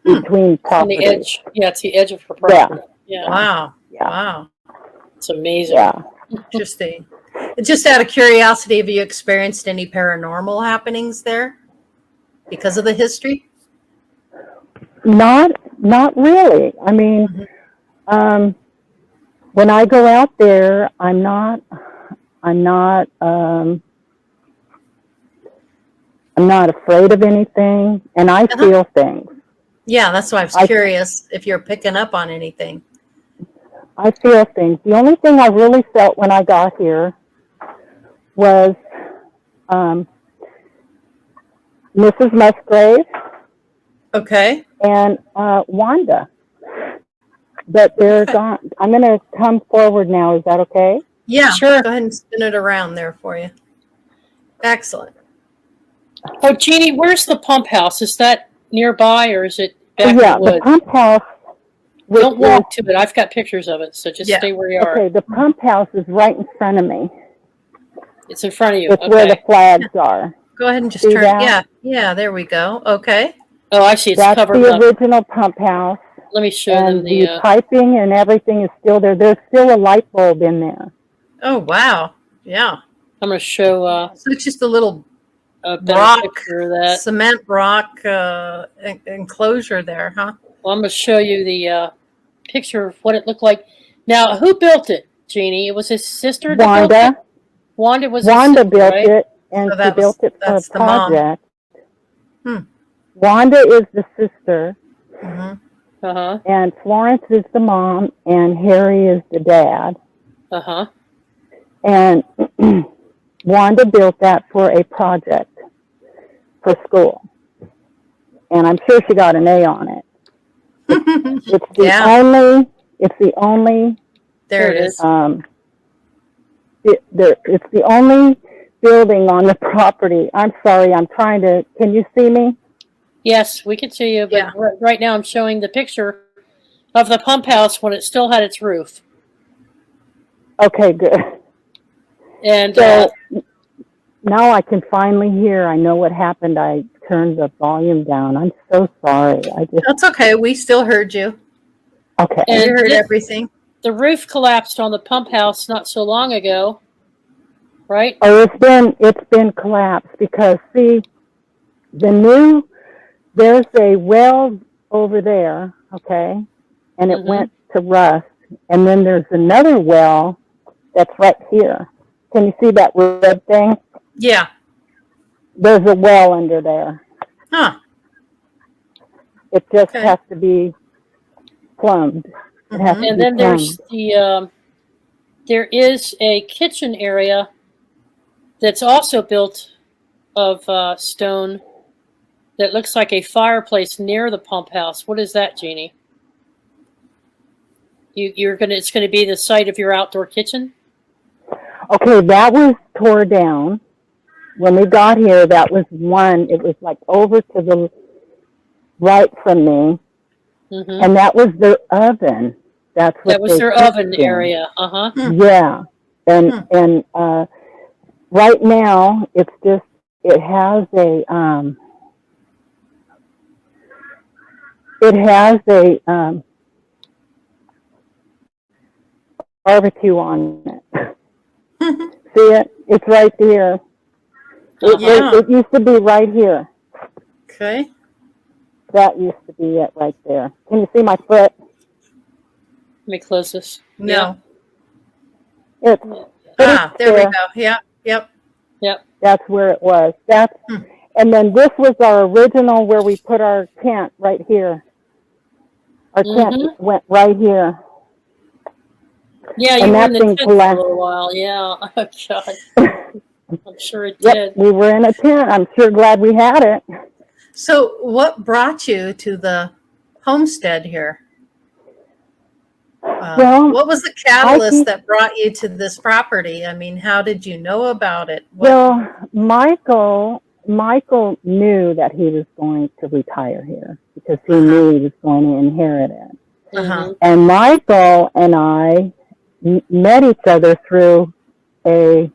between properties. On the edge. Yeah, it's the edge of her property. Yeah. Wow. Yeah. Wow. It's amazing. Yeah. Interesting. Just out of curiosity, have you experienced any paranormal happenings there because of the history? Not really. I mean, when I go out there, I'm not afraid of anything, and I feel things. Yeah, that's why I was curious if you're picking up on anything. I feel things. The only thing I really felt when I got here was Mrs. Musgrave. Okay. And Wanda. But they're gone. I'm going to come forward now. Is that okay? Yeah, Sure. Go ahead and spin it around there for you. Excellent. Oh, Jeannie, where's the pump house? Is that nearby or is it back in the the woods? pump house. Don't walk to it. I've got pictures of it, so just stay where you are. Okay, the pump house is right in front of me. It's in front of you. It's where the flags are. Go ahead and just See turn. that? Yeah, there we go. Okay. Oh, I see. It's That's covered the up. original pump house. Let me show And them the piping and everything is still there. There's still a light bulb in there. Oh, wow. Yeah. I'm going to show So it's just a little a better rock, picture of that. cement rock enclosure there, huh? Well, I'm going to show you the picture of what it looked like. Now, who built it, Jeannie? It was his sister that built it? Wanda was Wanda his sister, built right? it, and So she that built it for a that's the mom. project. Hmm. Wanda is the sister, Mm-hmm. Uh-huh. and Florence is the mom, and Harry is the dad. Uh-huh. And Wanda built that for a project for school. And I'm sure she got an A on it. It's the only There it is. it's the only building on the property. I'm sorry, can you see me? Yes, we can see you, but right now I'm showing the picture of the pump house when it still had its roof. Okay, good. And So now I can finally hear. I know what happened. I turned the volume down. I'm so sorry. That's okay. We still heard you. Okay. We heard everything. the roof collapsed on the pump house not so long ago, right? Oh, it's been collapsed because see, there's a well over there, okay, and it went to rust, and then there's another well that's right here. Can you see that red thing? Yeah. There's a well under there. Huh. It just has to be plumbed. And then there's there is a kitchen area that's also built of stone that looks like a fireplace near the pump house. What is that, Jeannie? It's gonna be the site of your outdoor kitchen? Okay, that was tore down. When we got here, that was one. It was like over to the right from me, and that was their oven. That's what that was their oven area. Yeah, and right now it has a barbecue on it. See it? It's right here. It used to be right here. Okay. That used to be it right there. Can you see my foot? Let me close this. No. There there we go. Yep. That's where it was. And then this was our original where we put our tent right here. Our tent went right here. Yeah, you were in the tent for a little while. Yeah. Oh, God. I'm sure it did. We were in a tent. I'm sure glad we had it. So what brought you to the homestead here? What was the catalyst that brought you to this property? I mean, how did you know about it? Well, Michael knew that he was going to retire here because he knew he was going to inherit it. And Michael and I met each other through a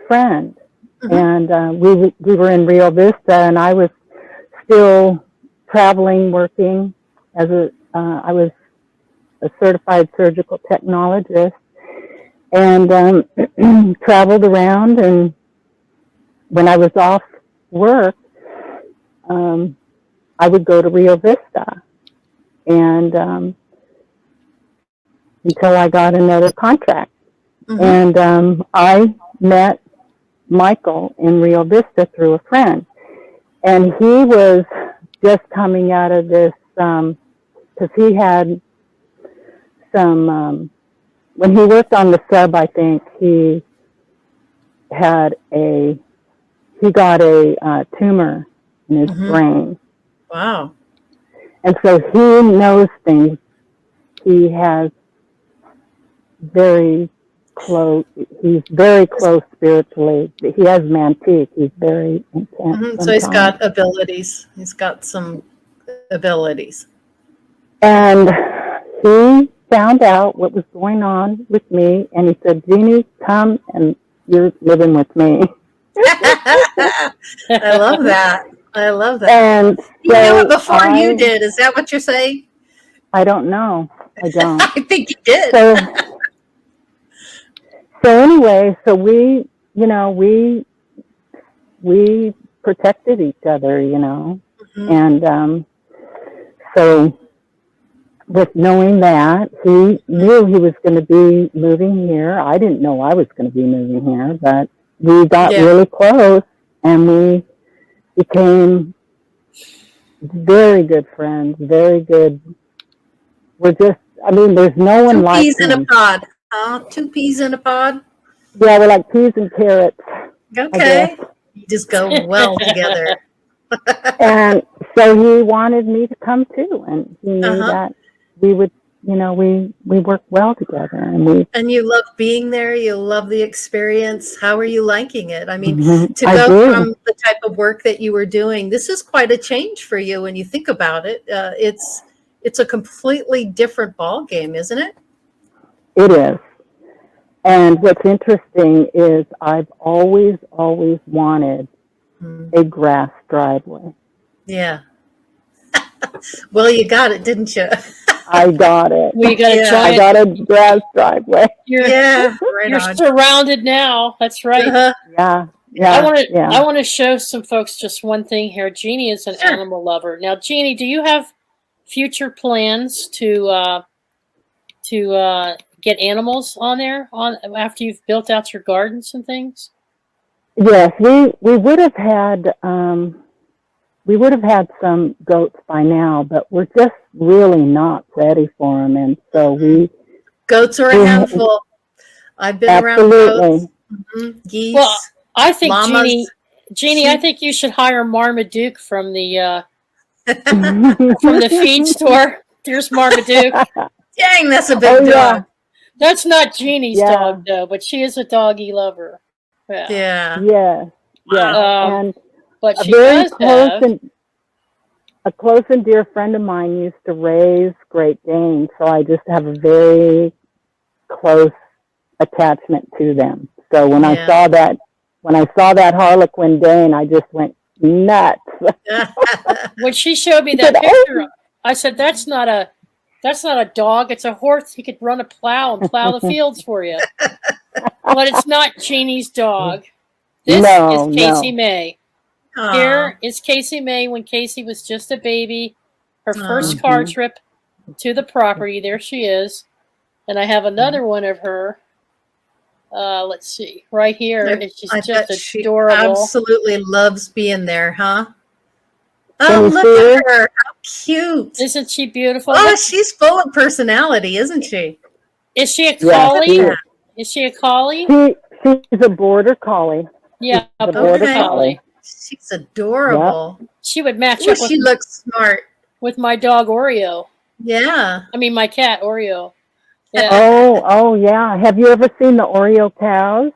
friend, and we were in Rio Vista, and I was still traveling, working as I was a certified surgical technologist, and traveled around. And when I was off work, I would go to Rio Vista, and until I got another contract. And I met Michael in Rio Vista through a friend, and he was just coming out of this because he had some when he worked on the sub, I think he got a tumor in his brain. Wow. And so he knows things. He has he's very close spiritually. He has mantique. He's very intense. So he's got abilities. He's got some abilities. And he found out what was going on with me, and he said, Jeannie, come and you're living with me. I love that. I love that. And you knew it before you did. Is that what you're saying? I don't know. I don't. I think you did. So anyway, so we protected each other, and so with knowing that, he knew he was going to be moving here. I didn't know I was going to be moving here, but we got really close, and we became very good friends, very good. We're just, there's no one like him. 2 peas in a pod. 2 peas in a pod? Yeah, we're like peas and carrots. Okay. You just go well together. And so he wanted me to come too, and he knew that we would, we work well together, and you love being there. You love the experience. How are you liking it? I mean, to go from the type of work that you were doing, this is quite a change for you when you think about it. It's a completely different ball game, isn't it? It is. And what's interesting is I've always wanted a grass driveway. Yeah. Well, you got it, didn't you? I got it. I got a grass driveway. You're surrounded now. That's right. Yeah. I want to show some folks just one thing here. Jeannie is an animal lover. Now, Jeannie, do you have future plans to get animals on there after you've built out your gardens and things? Yes, we would have had some goats by now, but we're just really not ready for them, and so goats are a handful. I've been Absolutely. around goats, geese. Well, I think llamas, Jeannie, I sheep. think you should hire Marmaduke from the From feed store. There's Marmaduke. Dang, that's a big Oh, dog. yeah. That's not Jeannie's Yeah. dog though, but she is a doggy lover. Yeah. Yeah. Yes. Yes. Um, And But a she very does close have. and a close and dear friend of mine used to raise Great Danes, so I just have a very close attachment to them. So when Yeah. I saw that Harlequin Dane, I just went nuts. When she showed me She that said, "Oh." picture, I said, "That's not a dog. It's a horse. He could run a plow and plow the fields for you." But it's not Jeannie's dog. This No, is Casey no. May. Aw. Here is Casey May when Casey was just a baby. Her first Mhm. car trip to the property. There she is. And I have another one of her. Let's see, right here. It's I just bet she adorable. absolutely loves being there, huh? Can Oh, you look see at her. How cute. Isn't she beautiful? Oh, she's full of personality, isn't she? Is she a Yeah, collie? she is. Is she a collie? She's a border collie. Yeah, a the border border collie. She's adorable. She would match Ooh, up she looks smart. with my dog Oreo. Yeah. I mean, my cat Oreo. Yeah. Oh, yeah. Have you ever seen the Oreo cows?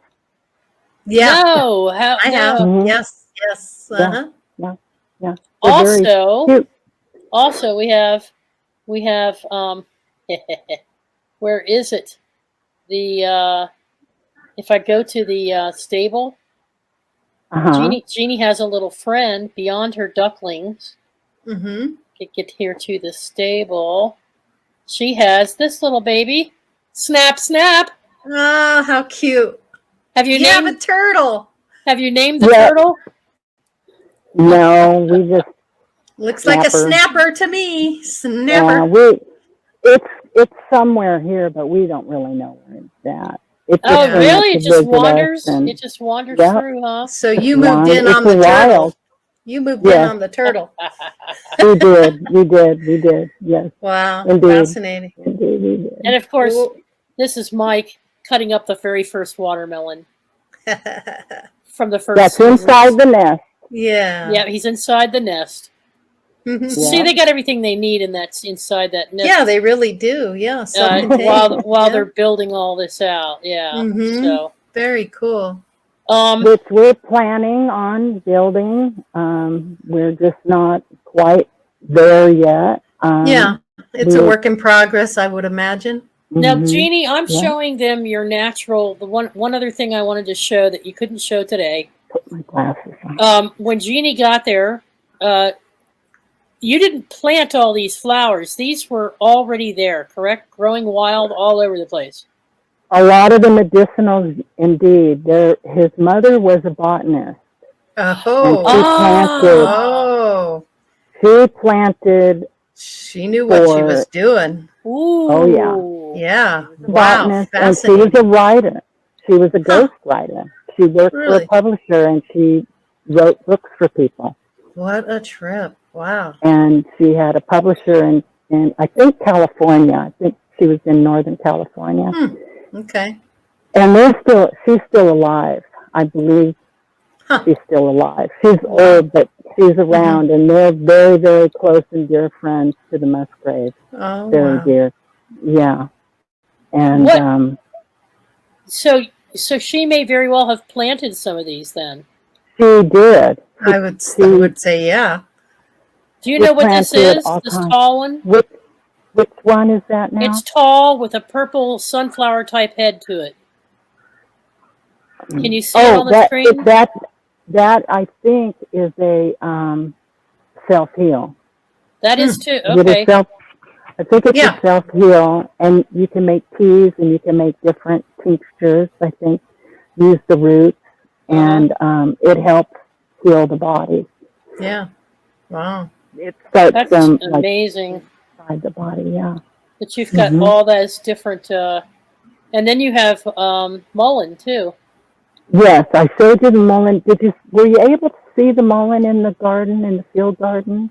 Yeah. No, I have. no. Mhm. Yes. Uh-huh. Yeah. They're very Also, cute. also we have where is it? The if I go to the stable, Uh-huh. Jeannie has a little friend beyond her ducklings. Mm-hmm. Get here to the stable. She has this little baby. Snap, snap. Oh, how cute. Have you You have a named turtle. the Yeah. turtle? No, we just Looks like a Snapper. snapper to me. Snapper. it's somewhere here, but we don't really know where it's at. It Oh, just really? It comes to just visit us wanders. and- It just wanders Yeah. through, huh? So you It's moved in wild. on the It's turtle. wild. You moved in Yes. on the turtle. We did. Yes, Wow. Indeed. Fascinating. indeed, we did. And of course, Cool. this is Mike cutting up the very first watermelon from the first. That's season. inside the nest. Yeah. Yeah, he's inside the nest. Mhm. Yeah. See, they got everything they need in that inside that nest. Yeah, they really do. Yeah. Self-contained. while Yeah. they're building all this out. Yeah. Mhm. So Very cool. Which we're planning on building. We're just not quite there yet. Yeah. It's a we- work in progress, I would imagine. now, mhm. Jeannie, I'm Yeah. showing them your natural. The one other thing I wanted to show that you couldn't show today. Put my glasses on. When Jeannie got there, you didn't plant all these flowers. These were already there, correct? Growing wild all over the place. A lot of the medicinals, indeed. His mother was a botanist. Oh. Ah. Oh. She planted She knew what she For- was doing. Ooh. Oh, yeah. Yeah. Wow. botanist, and she was Fascinating. a writer. She was a ghost writer. She worked for Really? a publisher, and she wrote books for people. What a trip. Wow. And she had a publisher in I think, California. I think she was in Northern California. Okay. And she's still alive. I believe Huh. she's still alive. She's old, but she's around, and they're very, very close and dear friends to the Musgraves. Oh, Very wow. dear. Yeah. And, What- So she may very well have planted some of these then. she did. I would say, yeah. Do you know what this planted is? all This kinds. tall one? Which one is that now? It's tall with a purple sunflower type head to it. Can you see it on the screen? That I think is a self-heal. That is too. Is it a Okay. I think it's Yeah. a self-heal, and you can make teas and you can make different tinctures. I think use the roots, and it helps heal the body. Yeah. Wow. It starts That's from like amazing inside the body. Yeah. that you've got Mhm. all those different. And then you have mullein too. Yes, I showed you the mullein. Were you able to see the mullein in the garden, in the field garden?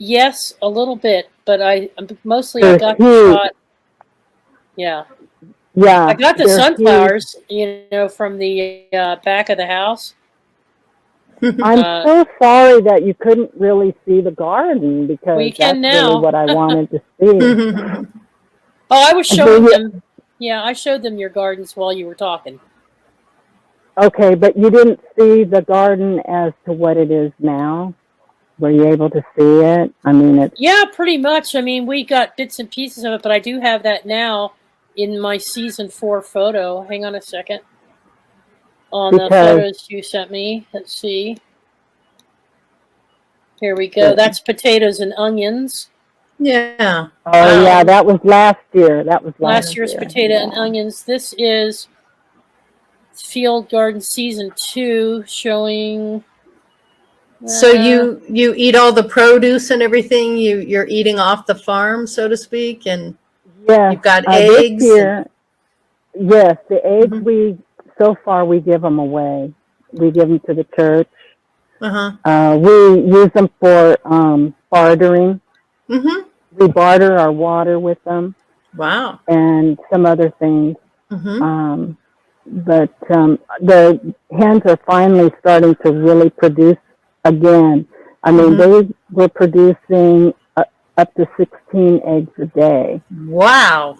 Yes, a little bit, but I mostly They're got the huge. shot. Yeah. Yeah. I got the they're sunflowers, you know, from the back of the house. huge. I'm so sorry that you couldn't really see the garden because Well, you can that's now. really what I wanted to see. Oh, I was showing them. Yeah, I showed them your gardens while you were talking. Okay, but you didn't see the garden as to what it is now? Were you able to see it? I mean, it's... Yeah, pretty much. I mean, we got bits and pieces of it, but I do have that now in my season 4 photo. Hang on a second. On the photos you sent me. Let's see. Here we go. That's potatoes and onions. Yeah. Oh, yeah, that was last year. That was last year's potato and onions. This is Field Garden Season 2 showing... So you eat all the produce and everything? You're eating off the farm, so to speak, and you've got eggs? This year, yes, the eggs so far we give them away. We give them to the church. We use them for bartering. We barter our water with them. Wow. And some other things. But the hens are finally starting to really produce again. I mean, they were producing up to 16 eggs a day. Wow.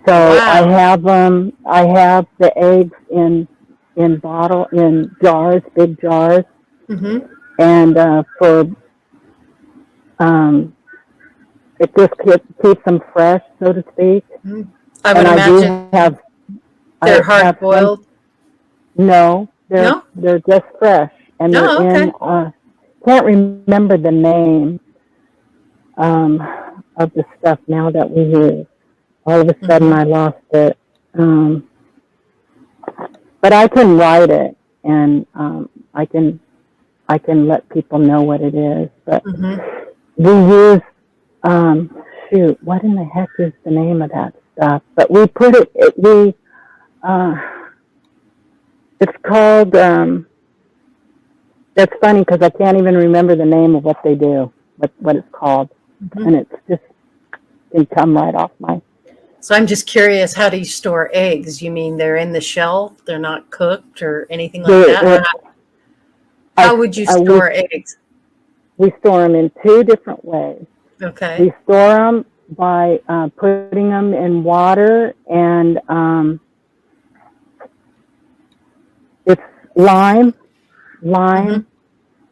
So I have them. I have the eggs in jars, big jars, and it just keeps them fresh, so to speak. I would imagine they're hard boiled. No, they're just fresh, and they're in. Can't remember the name of the stuff now that we use. All of a sudden, I lost it. But I can write it, and I can let people know what it is. But we use what in the heck is the name of that stuff? But we put it. It's called. That's funny because I can't even remember the name of what they do. What it's called, and it's just it come right off my. So I'm just curious, how do you store eggs? You mean they're in the shell? They're not cooked or anything like that? How would you store eggs? We store them in 2 different ways. Okay. We store them by putting them in water, and it's lime,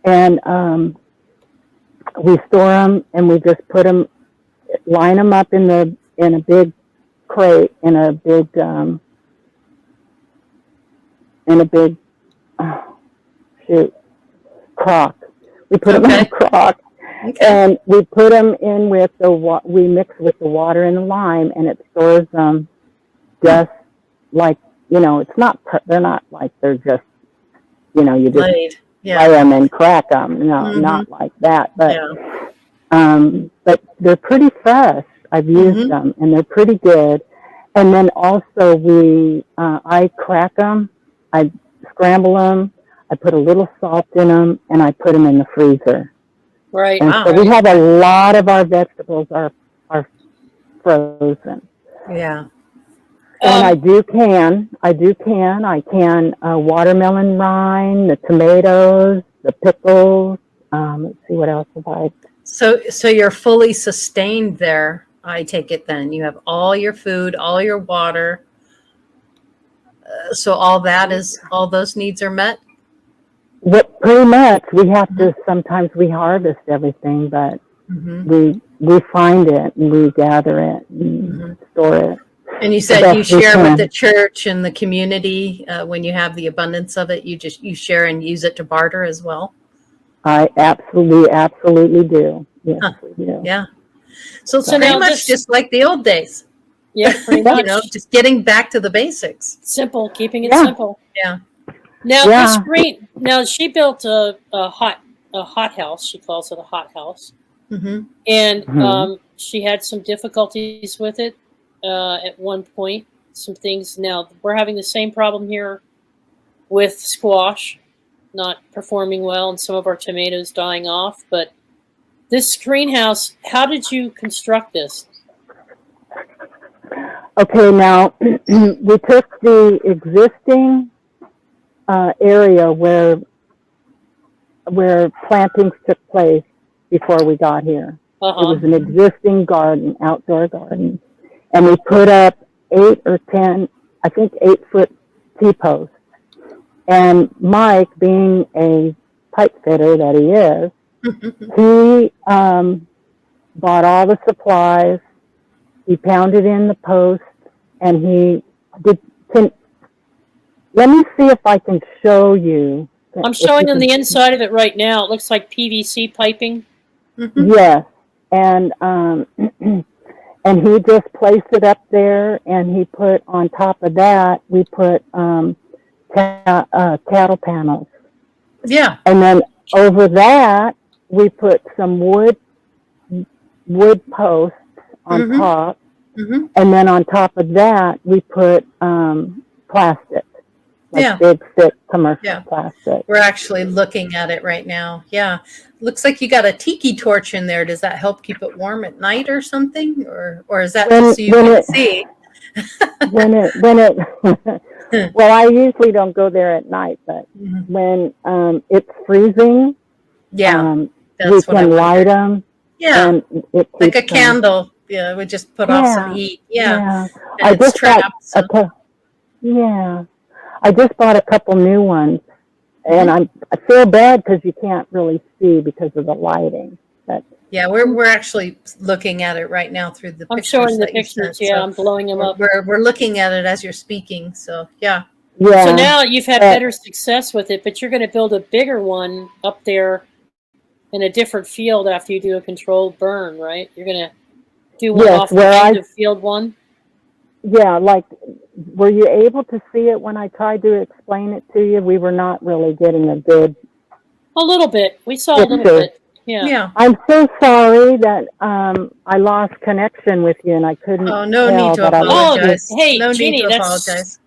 and we store them, and we just line them up in a big crate, in a big crock. We put them in a crock, and we put them in with we mix with the water and the lime, and it stores them just like, it's not, they're not like they're just, you just lay them and crack them. No, not like that, but they're pretty fresh. I've used them, and they're pretty good. And then also I crack them, I scramble them, I put a little salt in them, and I put them in the freezer. Right. And so we have a lot of our vegetables are frozen. Yeah. And I can watermelon rind, the tomatoes, the pickles. Let's see, what else have I? So you're fully sustained there, I take it then. You have all your food, all your water. So all those needs are met? Pretty much. We have to, sometimes we harvest everything, but we find it and we gather it and store it. And you said you share with the church and the community when you have the abundance of it. You share and use it to barter as well. I absolutely do. Yes, we do. Yeah. So pretty much just like the old days. Yeah, pretty much. Just getting back to the basics. Simple, keeping it simple. Yeah. Now this green. Now she built a hot house. She calls it a hot house, and she had some difficulties with it at one point. Some things. Now we're having the same problem here with squash not performing well, and some of our tomatoes dying off. But this greenhouse, how did you construct this? Okay, now we took the existing area where plantings took place before we got here. Uh-huh. It was an existing garden, outdoor garden, and we put up 8 or 10, I think 8-foot T-posts. And Mike, being a pipe fitter that he is, he bought all the supplies. He pounded in the posts, and he did. Let me see if I can show you. I'm showing on the inside of it right now. It looks like PVC piping. Yes, and and he just placed it up there, and he put on top of that, we put cattle panels. Yeah. And then over that, we put some wood posts on top. And then on top of that, we put plastic. Like big, thick commercial plastic. We're actually looking at it right now. Yeah. Looks like you got a tiki torch in there. Does that help keep it warm at night or something? Or is that just so you can see? Well, I usually don't go there at night, but when it's freezing, we can light them. Yeah, and it like a candle. Yeah, we just put off some heat. Yeah, I it's just trapped. I just bought a couple new ones, and I feel bad because you can't really see because of the lighting. But yeah, we're actually looking at it right now through the pictures. I'm showing the that you pictures. sent, Yeah, so I'm blowing them up. We're looking at it as you're speaking. So yeah. So now you've had better success with it, but you're going to build a bigger one up there in a different field after you do a controlled burn, right? You're going to do one off the end of field one? Yeah, like, were you able to see it when I tried to explain it to you? We were not really getting a good... A little bit. We saw a little bit. Yeah. I'm so sorry that I lost connection with you and I couldn't. Oh, no need to apologize. Hey, no Jeannie, need to apologize.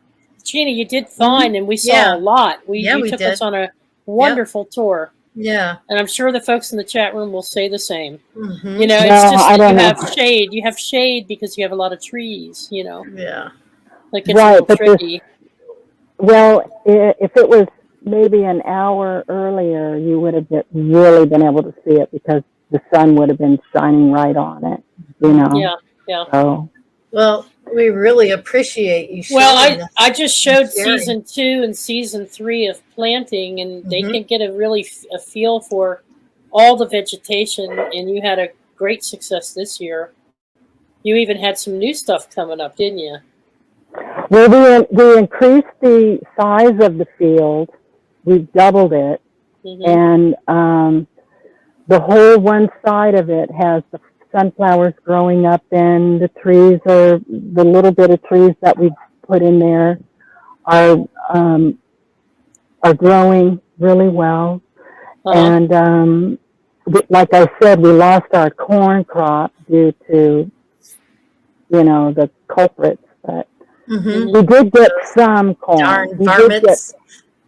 Jeannie, you did fine, and we saw a lot. You took us on a wonderful tour. Yeah. And I'm sure the folks in the chat room will say the same. Mm-hmm. You know, it's just that you have shade. You have shade because you have a lot of trees, you know. Yeah. Like it's a little tricky. Well, if it was maybe an hour earlier, you would have really been able to see it because the sun would have been shining right on it, you know. Yeah. So. Well, we really appreciate you sharing. Well, I just showed season 2 and season 3 of planting, and they can get a feel for all the vegetation, and you had a great success this year. You even had some new stuff coming up, didn't you? Well, we increased the size of the field. We've doubled it, and the whole one side of it has the sunflowers growing up in. The trees are, the little bit of trees that we put in there are growing really well. And like I said, we lost our corn crop due to, you know, the culprits, but we did get some corn. Darn we varmints. did get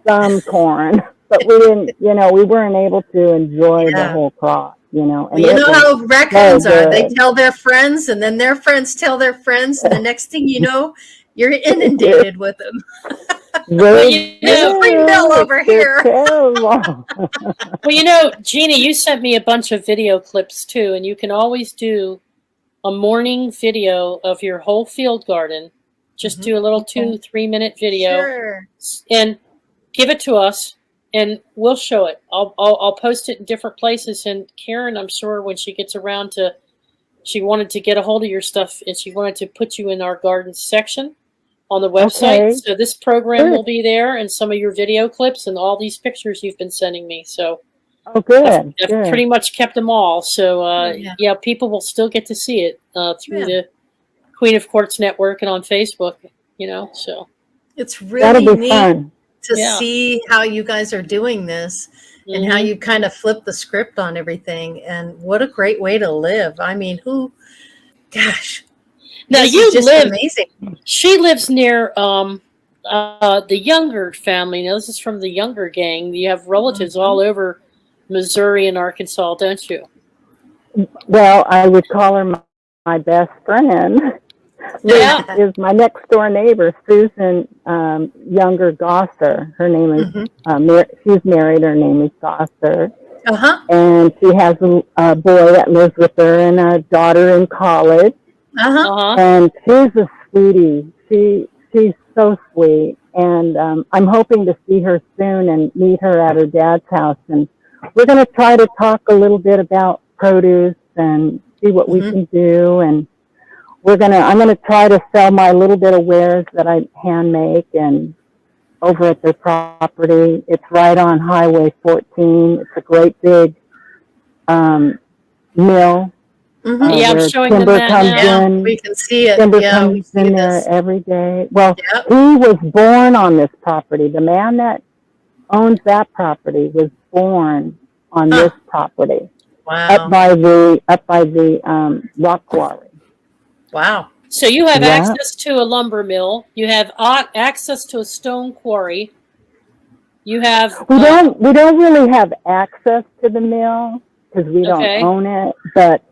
some corn, but we didn't, you know, we weren't able to enjoy the whole crop. You know, and you know how raccoons are. They tell their friends, and then their friends tell their friends, and the next thing you know, you're inundated with them. Well, there's a free bill over here. Well, you know, Jeannie, you sent me a bunch of video clips too, and you can always do a morning video of your whole field garden. Just do a little 2-3 minute video and give it to us. And we'll show it. I'll post it in different places. And Karen, I'm sure when she gets around to, she wanted to get a hold of your stuff and she wanted to put you in our garden section on the website. Okay. So this program will be there and some of your video clips and all these pictures you've been sending me. So I've pretty much kept them all. So yeah, people will still get to see it through the Queen of Quartz Network and on Facebook, you know, so. It's really neat. Fun. To see how you guys are doing this and how you kind of flip the script on everything. And what a great way to live. I mean, gosh. Now you live, amazing. She lives near the Younger family. Now this is from the Younger gang. You have relatives all over Missouri and Arkansas, don't you? Well, I would call her my best friend. Yeah. is my next door neighbor, Susan Younger Gosser. Her name is, she's married, her name is Gosser. And she has a boy that lives with her and a daughter in college. And she's a sweetie. She's so sweet. And I'm hoping to see her soon and meet her at her dad's house. And we're going to try to talk a little bit about produce and see what we can do. And I'm going to try to sell my little bit of wares that I hand make and over at their property. It's right on Highway 14. It's a great big mill. Yeah, I'm showing them timber that comes now. in. We can see it. Timber Yeah, we comes see in there this. every day. Well, Yep. he was born on this property. The man that owns that property was born on this property. Wow. Up by the rock quarry. Wow. So you have access to a lumber mill. You have access to a stone quarry. You have. We don't really have access to the mill because we don't own it, but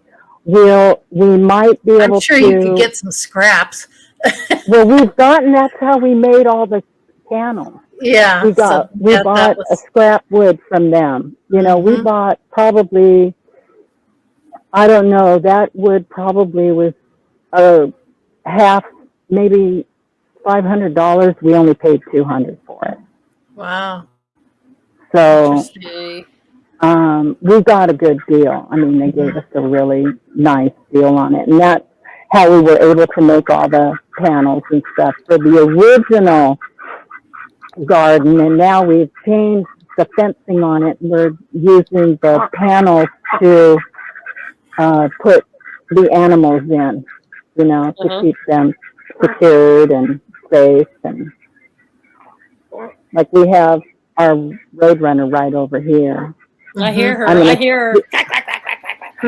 we might be able to. I'm sure you could get some scraps. Well, that's how we made all the panels. Yeah. We bought a scrap wood from them. You know, we bought probably, I don't know, that wood probably was half, maybe $500. We only paid $200 for it. Wow. So we got a good deal. I mean, they gave us a really nice deal on it. And that's how we were able to make all the panels and stuff for the original garden. And now we've changed the fencing on it. We're using the panels to put the animals in, you know, to keep them secured and safe. And like we have our roadrunner right over here. I hear her. I hear her.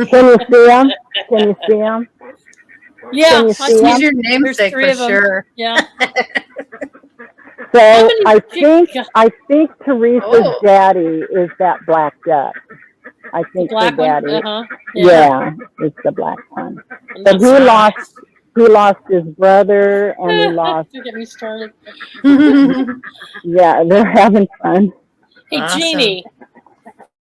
Can you see him? Can you see him? Yeah, Can you see him? He's your namesake for sure. Yeah. So I think Teresa's daddy is that black duck. I think her daddy. Yeah, it's the black one. But he lost his brother, and he lost. Don't get me started. Yeah, they're having fun. Hey, awesome. Jeannie,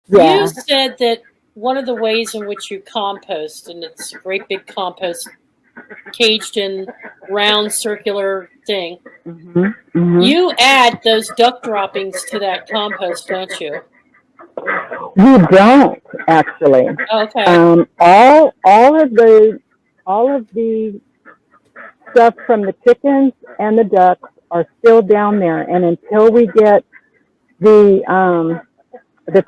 you said that one of the ways in which you compost, and it's a great big compost caged in round circular thing, you add those duck droppings to that compost, don't you? We don't actually. Okay. All of the stuff from the chickens and the ducks are still down there, and until we get the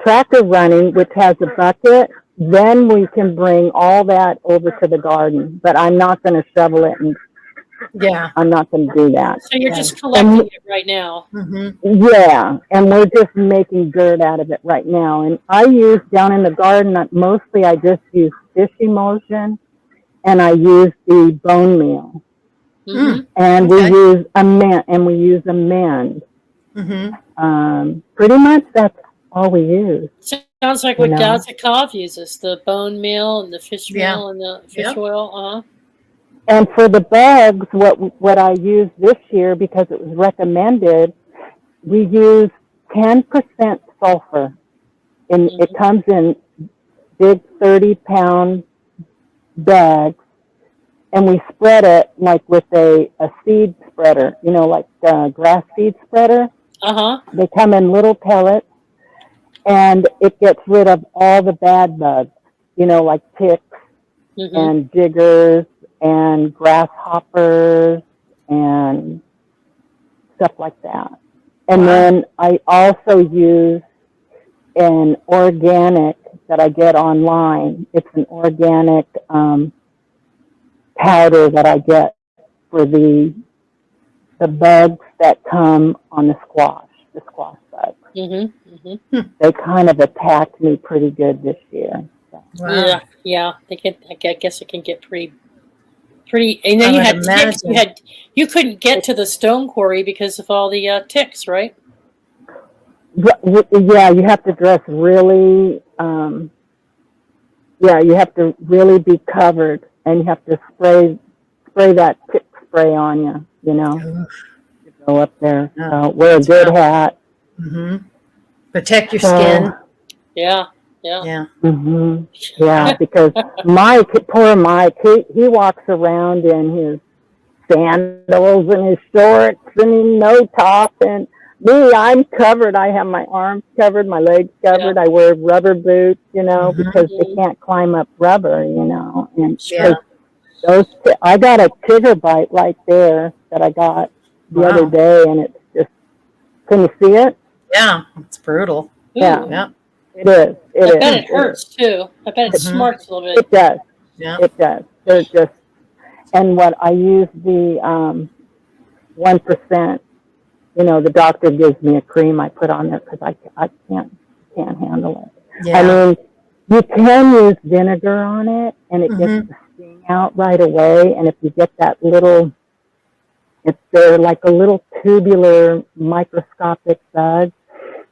tractor running, which has a bucket, then we can bring all that over to the garden. But I'm not going to shovel it, and I'm not going to do that. So you're just collecting it right now. Yeah, and we're just making dirt out of it right now. And I use down in the garden, mostly I just use fish emulsion, and I use the bone meal. And we use a mend. Pretty much that's all we use. Sounds like what Gazakov uses, the bone meal and the fish meal and the fish oil. And for the bugs, what I used this year, because it was recommended, we use 10% sulfur. And it comes in big 30-pound bags. And we spread it like with a seed spreader, you know, like the grass seed spreader. They come in little pellets, and it gets rid of all the bad bugs, you know, like ticks and diggers and grasshoppers and stuff like that. And then I also use an organic that I get online. It's an organic powder that I get for the bugs that come on the squash bugs. They kind of attacked me pretty good this year. So. Yeah. I guess it can get pretty. And then you had ticks. You couldn't get to the stone quarry because of all the ticks, right? Yeah, you have to dress really. You have to really be covered, and you have to spray that tick spray on you, you know, Oof. to go up there. Yeah, So wear a that's good rough. hat. Mm-hmm. Protect your So, skin. Yeah. Yeah. yeah, because poor Mike, he walks around in his sandals and his shorts and his no top, and me, I'm covered. I have my arms covered, my legs covered. Yeah. I wear rubber boots, you know, Mm-hmm. because they can't climb up rubber, you know. And Yeah. I got a tiger bite right there that I got the other Wow. day, and it's just, can you see it? Yeah. It's brutal. Ooh. Yeah, Yep. it is. I bet it hurts too. I bet it Mhm. smarts a little bit. It does. Yeah. It does. They're just, and what I use the 1%. You know, the doctor gives me a cream I put on it because I can't handle it. Yeah. I mean, you can use vinegar on it, and it gets Mhm. the sting out right away. And if you get that little, they're like a little tubular microscopic bug.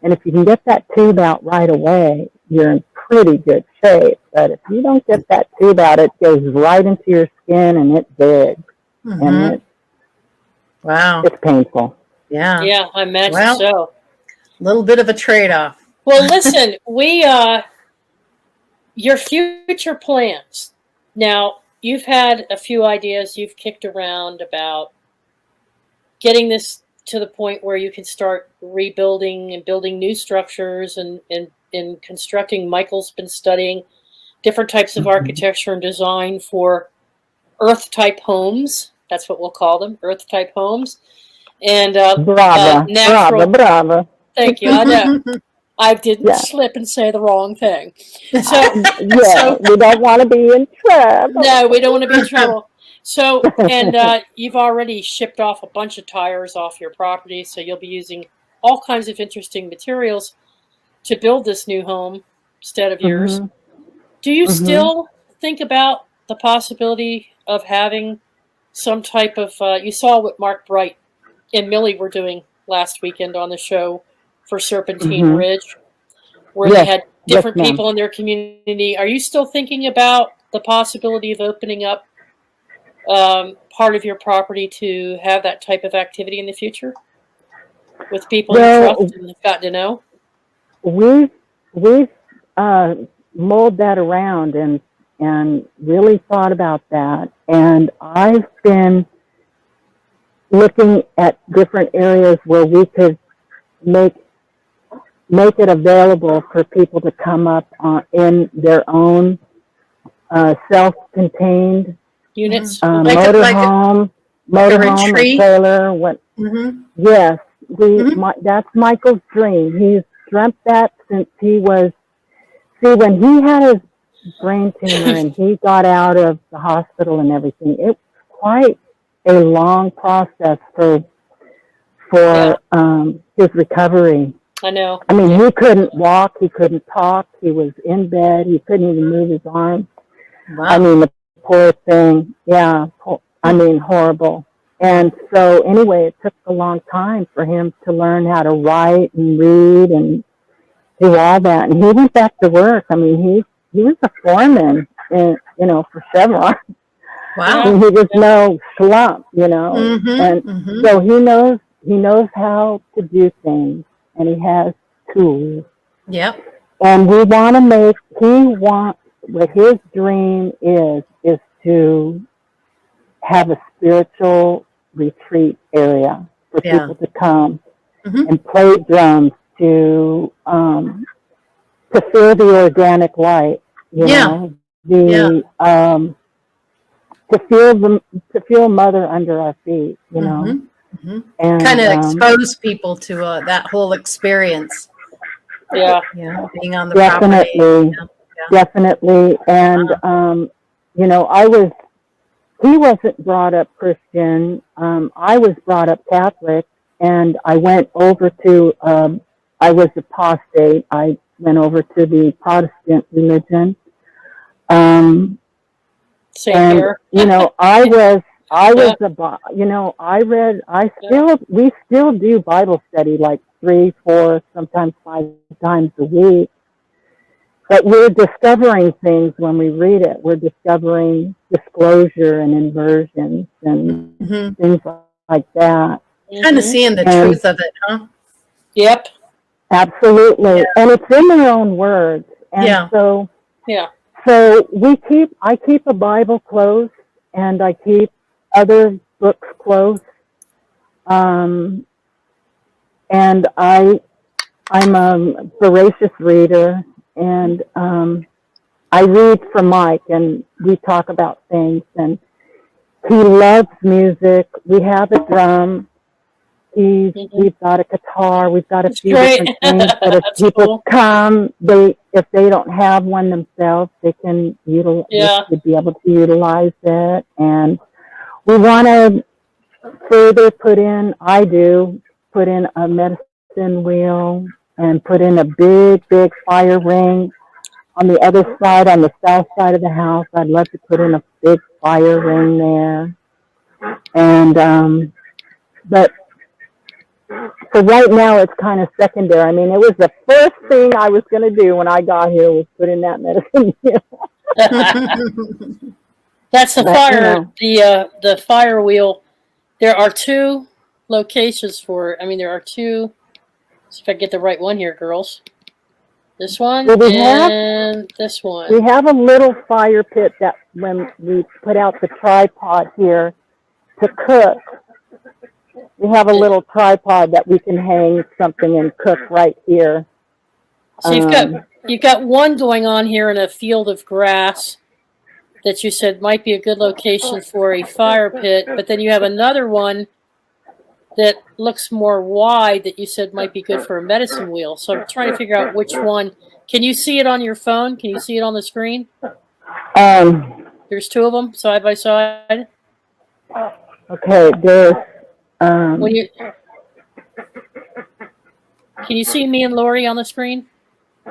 And if you can get that tube out right away, you're in pretty good shape. But if you don't get that tube out, it goes right into your skin, and it's big, Mhm. and Wow. it's painful. Yeah. Yeah, I imagine Well, so. a little bit of a trade-off. Well, listen, your future plans. Now, you've had a few ideas you've kicked around about getting this to the point where you can start rebuilding and building new structures and constructing. Michael's been studying different types of architecture and design for earth-type homes. That's what we'll call them, earth-type homes. And natural. Brava. Thank you. I know. I didn't slip and say the wrong thing. So, we don't want to be in trouble. No, we don't want to be in trouble. So, and you've already shipped off a bunch of tires off your property, so you'll be using all kinds of interesting materials to build this new home instead of yours. Do you still think about the possibility of having some type of, you saw what Mark Bright and Millie were doing last weekend on the show for Serpentine Ridge, where they had different people in their community. Are you still thinking about the possibility of opening up part of your property to have that type of activity in the future with people you trust and have gotten to know? We've mulled that around and really thought about that. And I've been looking at different areas where we could make it available for people to come up in their own self-contained units, motorhome, or trailer. Yes, that's Michael's dream. He's dreamt that since he was. See, when he had his brain tumor and he got out of the hospital and everything, it was quite a long process for his recovery. I know. I mean, he couldn't walk, he couldn't talk, he was in bed, he couldn't even move his arms. Wow. I mean, the poor thing. Yeah, I mean, horrible. And so, anyway, it took a long time for him to learn how to write and read and do all that. And he went back to work. I mean, he was a foreman, for Chevron. Wow. And he was no slump, and so he knows how to do things, and he has tools. Yep. And what his dream is to have a spiritual retreat area for people to come and play drums to feel the organic light, to feel Mother under our feet, and kind of expose people to that whole experience. Yeah, being on the property. Definitely. And he wasn't brought up Christian. I was brought up Catholic, and I went over to. I was apostate. I went over to the Protestant religion. Same and here. We still do Bible study like 3, 4, sometimes 5 times a week. but we're discovering things when we read it. We're discovering disclosure and inversions and things like that. Kind of seeing the truth of it, huh? Yep. Absolutely. And it's in their own words. And so I keep a Bible close, and I keep other books close. And I'm a voracious reader, and I read for Mike, and we talk about things, and he loves music. We have a drum. We've got a guitar. We've got a few different things. But if people come, if they don't have one themselves, they can utilize. They'd be able to utilize it. And we want to further put in a medicine wheel and put in a big fire ring on the other side, on the south side of the house. I'd love to put in a big fire ring there. And but so right now it's kind of secondary. I mean, it was the first thing I was going to do when I got here was put in that medicine wheel. That's the the fire wheel. There are two locations for it. I mean, there are two. See if I get the right one here, girls. This one and this one. We have a little fire pit that when we put out the tripod here to cook, we have a little tripod that we can hang something and cook right here. So you've got one going on here in a field of grass that you said might be a good location for a fire pit, but then you have another one that looks more wide that you said might be good for a medicine wheel. So I'm trying to figure out which one. Can you see it on your phone? Can you see it on the screen? There's two of them side by side. Okay, there's. Can you see me and Lori on the screen?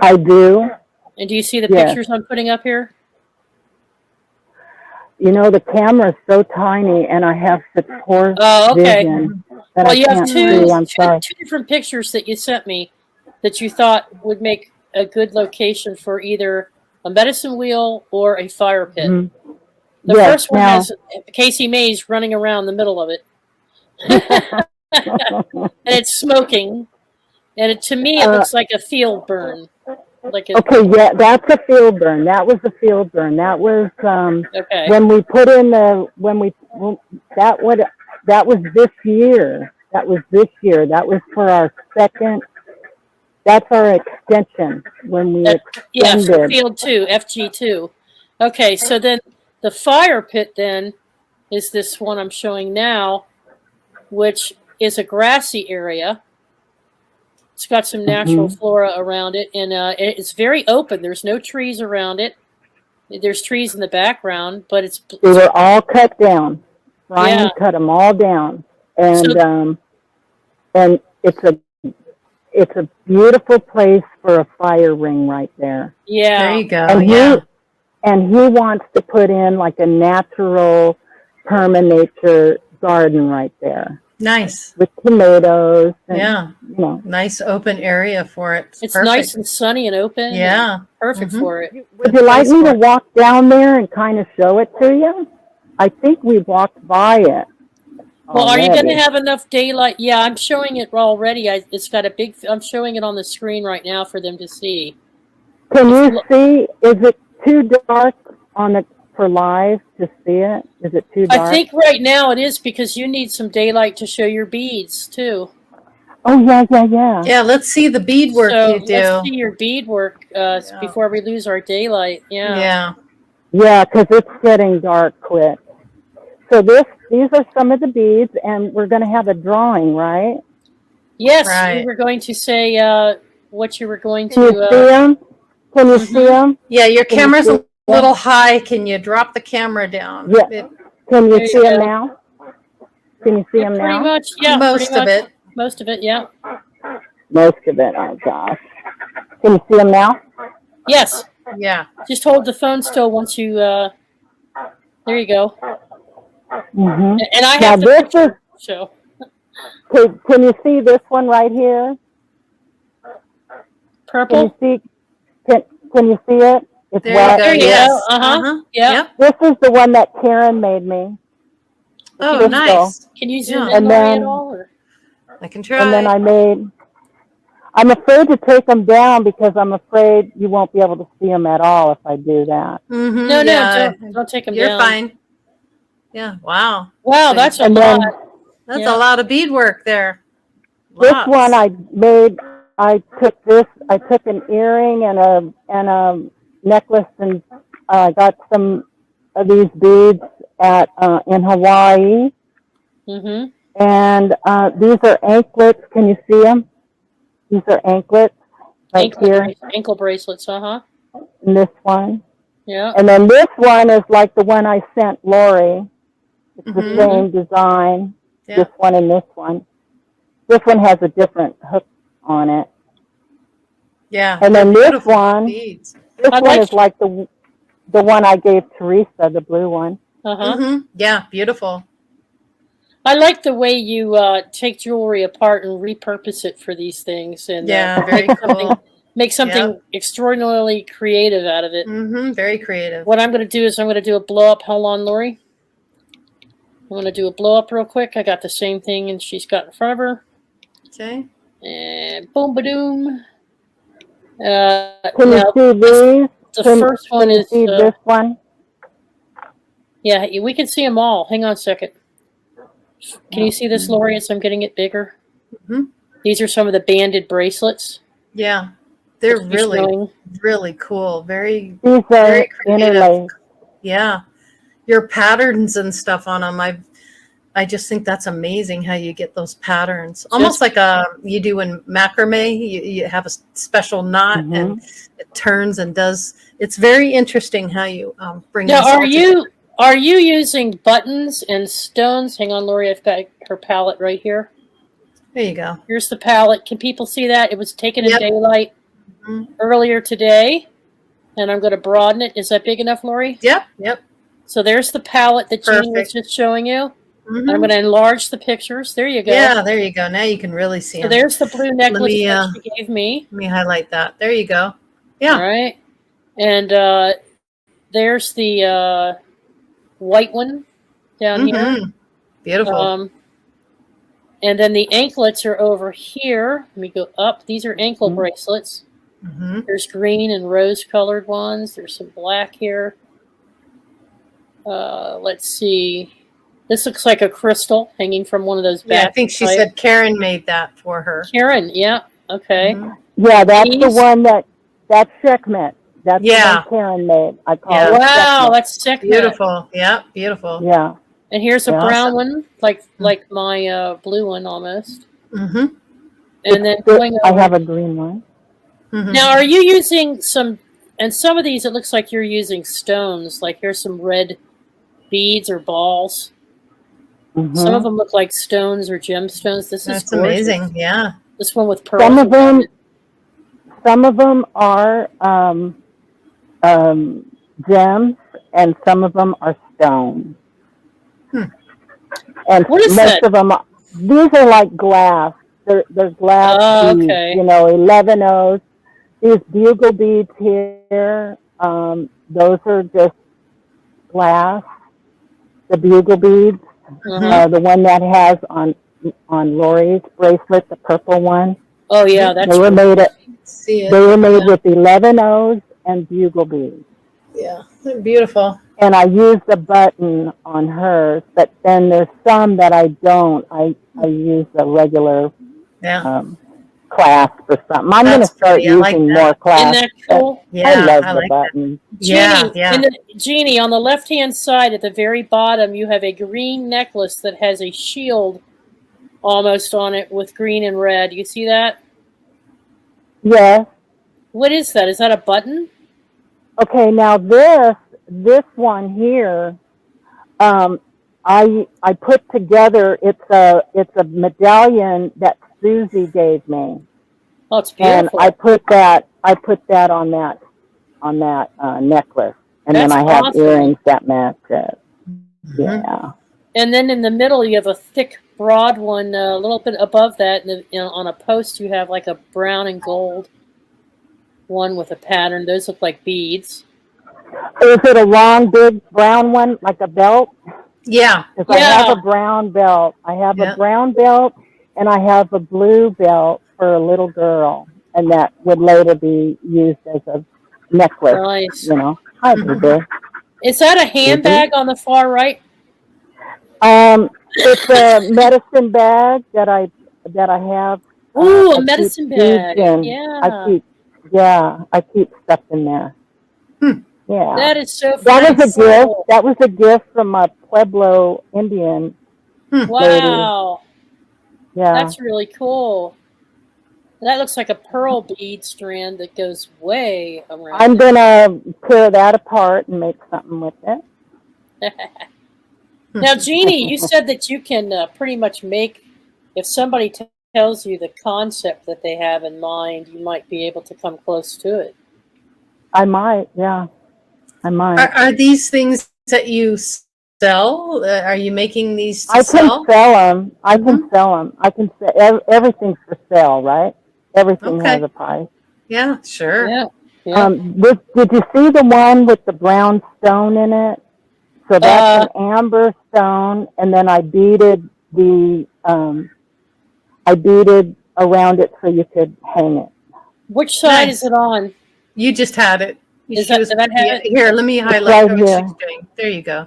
I do. And do you see the pictures I'm putting up here? You know, the camera is so tiny, and I have such poor vision that Well, you have two different pictures that you sent me that you thought would make a good location for either a medicine wheel or a fire pit. Mm-hmm. The first one has Casey Mays running around the middle of it. And it's smoking. And to me, it looks like a field burn. That's a field burn. That was a field burn. That was when we put in that was this year. That was for our second. That's our extension when we extended. Yeah, for field 2, FG2. Okay, so then the fire pit then is this one I'm showing now, which is a grassy area. It's got some natural flora around it, and it's very open. There's no trees around it. There's trees in the background, but they were all cut down. Brian cut them all down, and it's a beautiful place for a fire ring right there. Yeah, there you go. And he wants to put in like a natural perma-nature garden right there. Nice. With tomatoes. And, you know. Nice open area for it. It's nice and sunny and open. Yeah. And perfect for it. Would you like me to walk down there and kind of show it to you? I think we walked by it. Well, are you going to have enough daylight? Yeah, I'm showing it already. It's got a big, I'm showing it on the screen right now for them to see. Can you see? Is it too dark for live to see it? Is it too dark? I think right now it is because you need some daylight to show your beads too. Oh, yeah. Yeah, let's see the beadwork you do. Let's see your beadwork before we lose our daylight. Yeah, because it's getting dark quick. So these are some of the beads, and we're going to have a drawing, right? Yes, we were going to say what you were going to... Can you see them? Can you see them? Yeah, your camera's a little high. Can you drop the camera down? Yeah. Can you see them now? Can you see them now? Pretty much, yeah. Most of it. Most of it, yeah. Most of it, oh gosh. Can you see them now? Yes. Yeah. Just hold the phone still once you... there you go. Mm-hmm. And I have the show. Can you see this one right here? Purple? Can you see it? It's There wet. you go. There you Yes. go. Yep. This is the one that Karen made me. Oh, Crystal. nice. Can you zoom Yeah. in, And Lori, then- at all? Or? I can And then try. I'm afraid to take them down because I'm afraid you won't be able to see them at all if I do that. Mm-hmm. No, Yeah. don't take them You're down. fine. Yeah. Wow. Wow, So that's a And lot. then That's Yeah. a lot of beadwork there. this Lots. one I took an earring and a necklace and got some of these beads in Hawaii. Mm-hmm. And these are anklets. Can you see them? These are anklets right here. Ankle bracelets, And this one. Yeah. And then this one is like the one I sent Lori. It's Mhm. the same design. Yeah. This one and this one. This one has a different hook on it. Yeah. And then they're this beautiful one, beads. this I one like- is like the one I gave Teresa, the blue one. Uh-huh. Mm-hmm. Yeah. Beautiful. I like the way you take jewelry apart and repurpose it for these things, and Yeah. Very cool. make something extraordinarily creative out of it. Mm-hmm. Very creative. What I'm going to do is I'm going to do a blow up. Hold on, Lori. I'm going to do a blow up real quick. I got the same thing, and she's got in front of her. Okay. And boom, ba-doom. Can Now, you see these? the first one Can you is see this one? yeah. We can see them all. Hang on a second. Can you see this, Lori? As I'm getting it bigger. Mhm. These are some of the banded bracelets. Yeah. They're that she's really, showing. really cool. Very, These are very creative. interlaced. Yeah. Your patterns and stuff on them. I just think that's amazing how you get those patterns. Almost like you do in macrame. You have a special knot and it turns and does. It's very interesting how you bring Now, this all together. are you using buttons and stones? Hang on, Lori. I've got her palette right here. There you go. Here's the palette. Can people see that? It was taken in Yep. daylight Mhm. earlier today, and I'm going to broaden it. Is that big enough, Lori? Yep. Yep. So there's the palette that Jeannie was Perfect. just showing you. Mhm. I'm going to enlarge the pictures. There you go. Yeah. There you go. Now you can really see So them. there's the blue necklace me, that she gave me. Let me highlight that. There you go. Yeah. All right. And there's the white one down here. Mhm. Beautiful. And then the anklets are over here. Let me go up. These are ankle bracelets. Mm-hmm. There's green and rose colored ones. There's some black here. Let's see. This looks like a crystal hanging from one of those Yeah, I back. think she said Karen made that for her. Karen, yeah. Okay. Mhm. Yeah, that's the These- one that's Sekhmet. That's Yeah. the one Karen made. I call Yeah. it Wow, Sekhmet. that's sick. Beautiful. Yeah, beautiful. Yeah. And here's a Yeah. brown one, like my blue one almost. Mm-hmm. And then This- going I over. have a green one. Mm-hmm. Now, are you using some? And some of these, it looks like you're using stones. Like here's some red beads or balls. Mhm. Some of them look like stones or gemstones. This is That's gorgeous. amazing. Yeah. This one with pearls. Some of around them, it. some of them are gems, and some of them are stones. Hmm. And What is most that? of them, these are like glass. They're glass Oh, beads, okay. 11 O's. These bugle beads here, those are just glass. The bugle beads, Uh-huh. the one that has on Lori's bracelet, the purple one. Oh yeah, that's They were made See it. They were made with 11 O's and bugle beads. Yeah. They're beautiful. And I used a button on hers, but then there's some that I don't. I use a regular Yeah. clasp or something. I'm going to That's start pretty. I like using that. more Isn't clasps. that cool? Yeah. I love the like that. button. Yeah. Jeannie, Yeah. Jeannie, on the left-hand side at the very bottom, you have a green necklace that has a shield almost on it with green and red. You see that? Yes. What is that? Is that a button? Okay, now this one here, I put together. It's a medallion that Susie gave me, Oh, it's and beautiful. I put that on that necklace, and then That's I have awesome. earrings that match it. Mhm. Yeah. And then in the middle, you have a thick, broad one, a little bit above that. And on a post, you have like a brown and gold. one with a pattern. Those look like beads. Is it a long, big brown one, like a belt? Yeah. Because I have a brown belt. I have a brown belt, and I have a blue belt for a little girl, and that would later be used as a necklace. Nice. You know. Hi, baby. Is that a handbag on the far right? It's a medicine bag that I have. Ooh, I a medicine keep bag. beads in. Yeah. I keep stuff in there. Yeah. That is so fun. That was a gift. That was a gift from a Pueblo Indian Wow. lady. Yeah. That's really cool. That looks like a pearl bead strand that goes way around. I'm going to tear that apart and make something with it. Now, Jeannie, you said that you can pretty much make, if somebody tells you the concept that they have in mind, you might be able to come close to it. I might, yeah. I might. Are these things that you sell? Are you making these to sell? sell? I can sell them. I can sell them. I can sell everything's for sale, right? Everything has a price. Yeah, sure. Yeah. Did you see the one with the brown stone in it? So that's an amber stone, and then I beaded around it so you could hang it. Which side is it on? You just had it. Did I have it? Here, let me highlight what here. she's doing. There you go.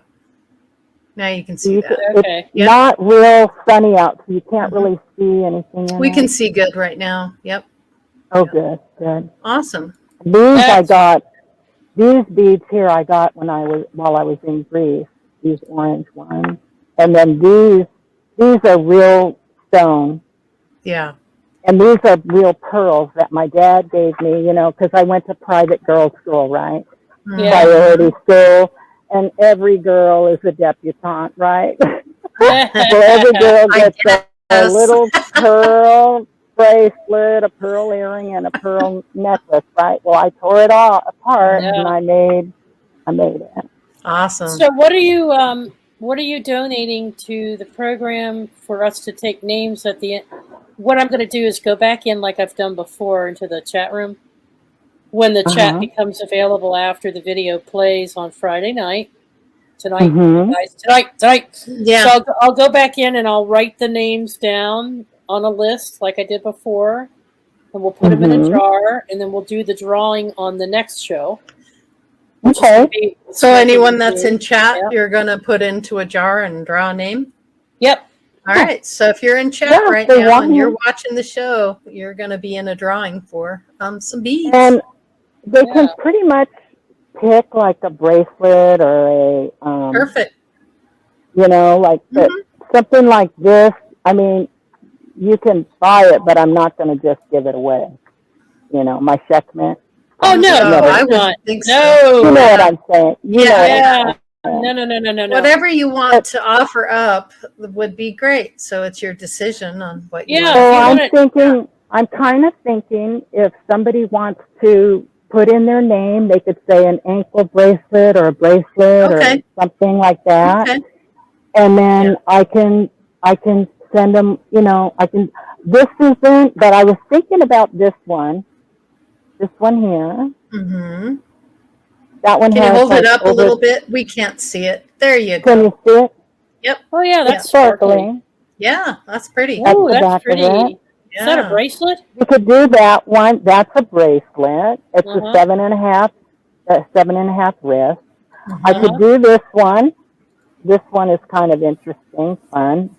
Now you can see that. Okay. It's not real sunny out, so you can't really see anything in We it. can see good right now. Yep. Oh, good. Awesome. These beads here I got while I was in Greece. These orange ones, and then these are real stone. Yeah. And these are real pearls that my dad gave me, you know, because I went to private girls' school, right? Yeah. Priority school, and every girl is a debutante, right? So every girl gets a little pearl bracelet, a pearl earring, and a pearl necklace, right? Well, I tore it all apart, and I made it. Awesome. So what are you donating to the program for us to take names at the end? What I'm going to do is go back in like I've done before into the chat room when the chat becomes available after the video plays on Friday night. Tonight, guys. Tonight. Yeah. So I'll go back in and I'll write the names down on a list like I did before, and we'll put them in a jar, and then we'll do the drawing on the next show. Okay. So anyone that's in chat, you're going to put into a jar and draw a name? Yep. All right. So if you're in chat right now and you're watching the show, you're going to be in a drawing for some beads. And they can pretty much pick like a bracelet or a perfect. You know, like something like this. I mean, you can buy it, but I'm not going to just give it away. You know, my checkmate. Oh no, I wouldn't think so. No. You know what I'm saying? No. Whatever you want to offer up would be great. So it's your decision on what you want. So I'm kind of thinking if somebody wants to put in their name, they could say an ankle bracelet or a bracelet or something like that. Okay. And then I can send them, you know, this isn't, but I was thinking about this one here. That one Can you hold it up a little bit? We can't see it. There you go. Can you see it? Yep. Oh yeah, that's sparkling. Yeah, that's pretty. Oh, that's pretty. Yeah. Is that a bracelet? You could do that one. That's a bracelet. It's a 7.5 wrist. I could do this one. This one is kind of interesting, fun.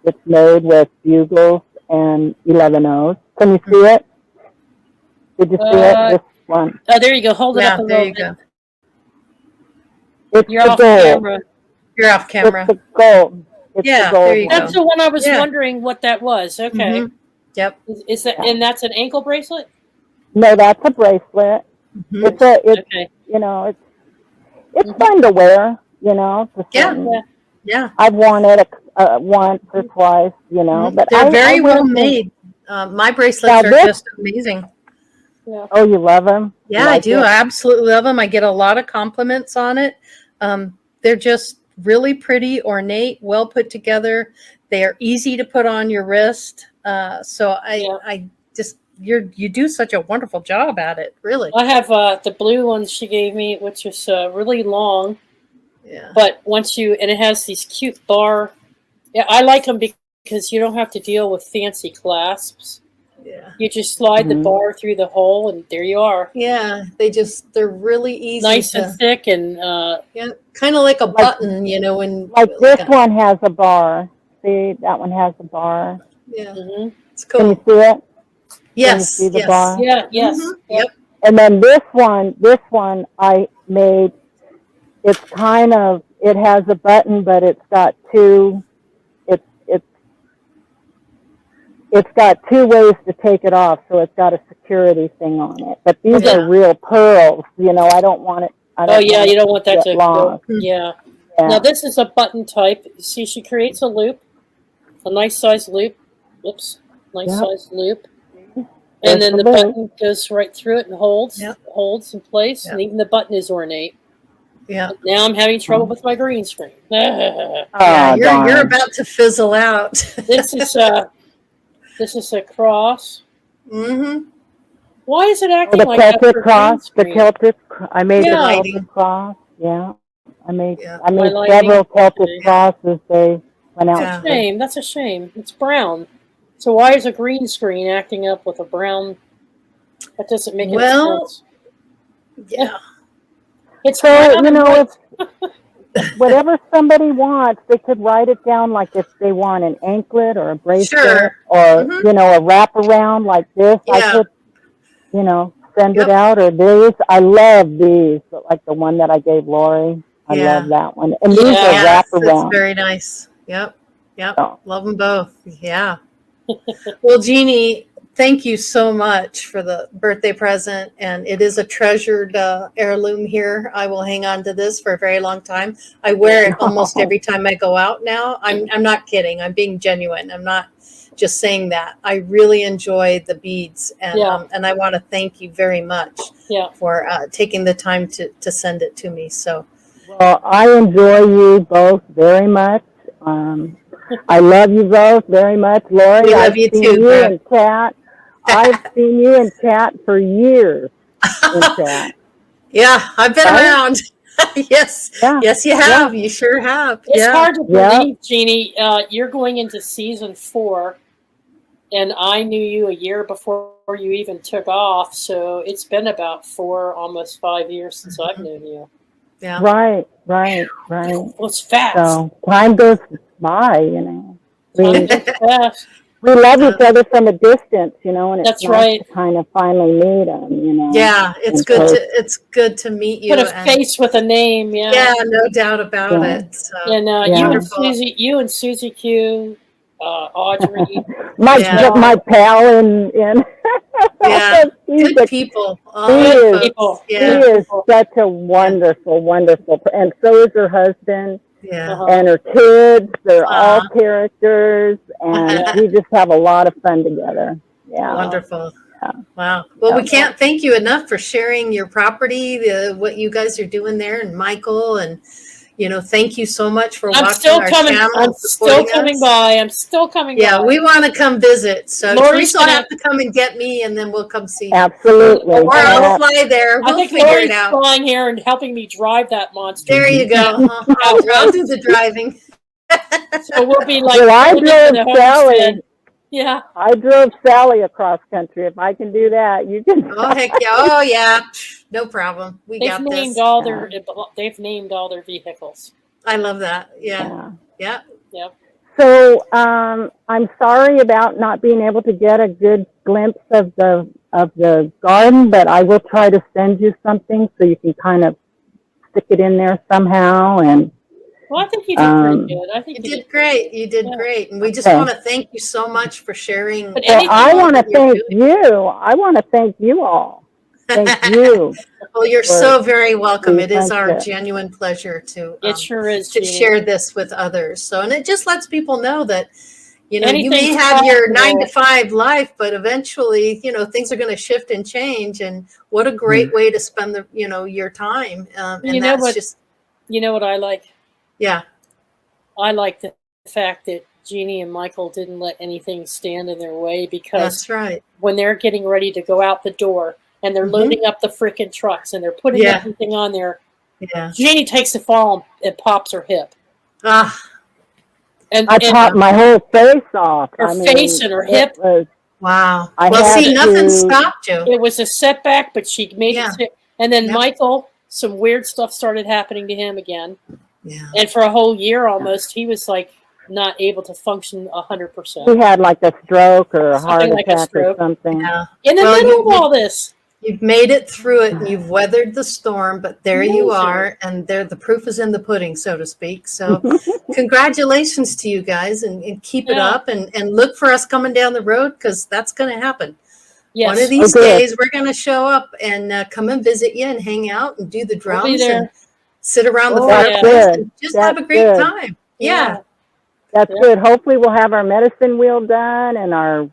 It's made with bugles and 11 O's. Can you see it? Did you see it? This one. Oh, there you go. Hold it up a little bit. It's You're off gold. camera. You're off camera. It's the gold. It's the gold. There you go. That's the one I was wondering what that was. Okay. Yep. Is that and that's an ankle bracelet? No, that's a bracelet. It's you know, it's fun to wear, you know. Yeah. I've worn it once or twice, you know. But they're very well made. My bracelets are just amazing. Yeah. Oh, you love them? Yeah, I do. I absolutely love them. I get a lot of compliments on it. They're just really pretty, ornate, well put together. They are easy to put on your wrist. So I just you do such a wonderful job at it, really. I have the blue ones she gave me, which is really long. Yeah. But and it has these cute bar. Yeah, I like them because you don't have to deal with fancy clasps. Yeah. You just slide the bar through the hole, and there you are. Yeah, they're really easy. Nice and thick, and yeah, kind of like a button, you know. When Like this one has a bar. See, that one has a bar. Yeah, it's Can cool. you see it? Yes, Can you see the yes. bar? yeah, yes, Yep. And then this one I made. It has a button, but it's got two. It's got two ways to take it off, so it's got a security thing on it. But these are real pearls. You know, I don't want it. You don't want that to long. go. Yeah. Now this is a button type. See, she creates a loop, a nice size loop. Whoops, size loop. And then the button goes right through it and holds in place. And even the button is ornate. Yeah. But now I'm having trouble with my green screen. Yeah, you're about to fizzle out. This is a cross. Mm-hmm. Why is it acting the like that? Celtic cross. The Celtic. I made the Celtic cross. Yeah. I made several Celtic crosses. They went out. That's a shame. That's a shame. It's brown. So why is a green screen acting up with a brown? That doesn't make any sense. Yeah. It's so, you know, it's whatever somebody wants, they could write it down, like if they want an anklet or a bracelet or, you know, a wraparound like this. I could, you know, send it out, or these. I love these, like the one that I gave Lori. I love that one. And these are wraparound. It's very nice. Yep. So. Love them both. Yeah. Well, Jeannie, thank you so much for the birthday present. And it is a treasured heirloom here. I will hang on to this for a very long time. I wear it almost every time I go out now. I'm not kidding. I'm being genuine. I'm not just saying that. I really enjoy the beads. And and I want to thank you very much for taking the time to send it to me. So, well, I enjoy you both very much. I love you both very much, Lori. We love you too, you in chat. I've seen you in chat for years. In chat. Yeah, I've been around. Yes, you have. You sure have. It's hard to believe, Jeannie. You're going into season 4, and I knew you a year before you even took off. So it's been about 4, almost 5 years since I've known you. Yeah. Right. Well, it's fast. So time goes by, you know. Time goes fast. We love each other from a distance, you know, and it's nice to kind of finally meet them, you know. Yeah, it's good to meet you. Put a face with a name, Yeah, no doubt about it. So. And you and Susie Q, Audrey, my pal in good people. He is such a wonderful, and so is her husband. Yeah. And her kids, they're all characters, and we just have a lot of fun together. Yeah. Wonderful. Yeah. Wow. Well, we can't thank you enough for sharing your property, what you guys are doing there, and Michael, and you know, thank you so much for watching our channel. I'm still coming by. Yeah, we want to come visit. So Lori's will have to come and get me, and then we'll come see you. Absolutely. Or I'll fly there. We'll figure Lori's it out. flying here and helping me drive that monster. There you go. I'll do the driving. So we'll be like. Well, I drove Sally. Yeah. I drove Sally across country. If I can do that, you can. Oh heck yeah! Oh yeah. No problem. They've named all their vehicles. I love that. Yeah. So I'm sorry about not being able to get a good glimpse of the garden, but I will try to send you something so you can kind of stick it in there somehow. And well, I think you did pretty good. I think you did great. You did great, and we just want to thank you so much for sharing. Well, I want to thank you. I want to thank you all. Thank you. Well, you're so very welcome. It is our genuine pleasure to it sure is to share this with others. So, and it just lets people know that, you know, you may Anything's have your possible. 9-to-5 life, but eventually, you know, things are going to shift and change. And what a great way to spend your time. And you know what I like? Yeah. I like the fact that Jeannie and Michael didn't let anything stand in their way, because That's right. when they're getting ready to go out the door and they're loading up the freaking trucks and they're putting everything on there, Jeannie takes the fall and pops her hip. Ah, And I popped my whole face off. her face and her hip. wow. I Well, had see, nothing to- stopped you. It was a setback, but she made Yeah. it. And then Yep. Michael, some weird stuff started happening to him again. Yeah. And for a whole year almost, he was like not able to function 100%. He had like a stroke or a heart Something like a attack or stroke. something. Yeah. In the Well, middle you- of all this. You've made it through it and you've weathered the storm, but there you Amazing. are, and there the proof is in the pudding, so to speak. So congratulations to you guys, and keep it up, and look for us coming down the road, because that's going to happen. Yes. One of these Okay. days we're going to show up and come and visit you and hang out and do the We'll be drums there. and sit around the Oh, that's fireplace good. and just That's have a great good. time. Yeah. That's Yeah. good. Hopefully we'll have our medicine wheel done and our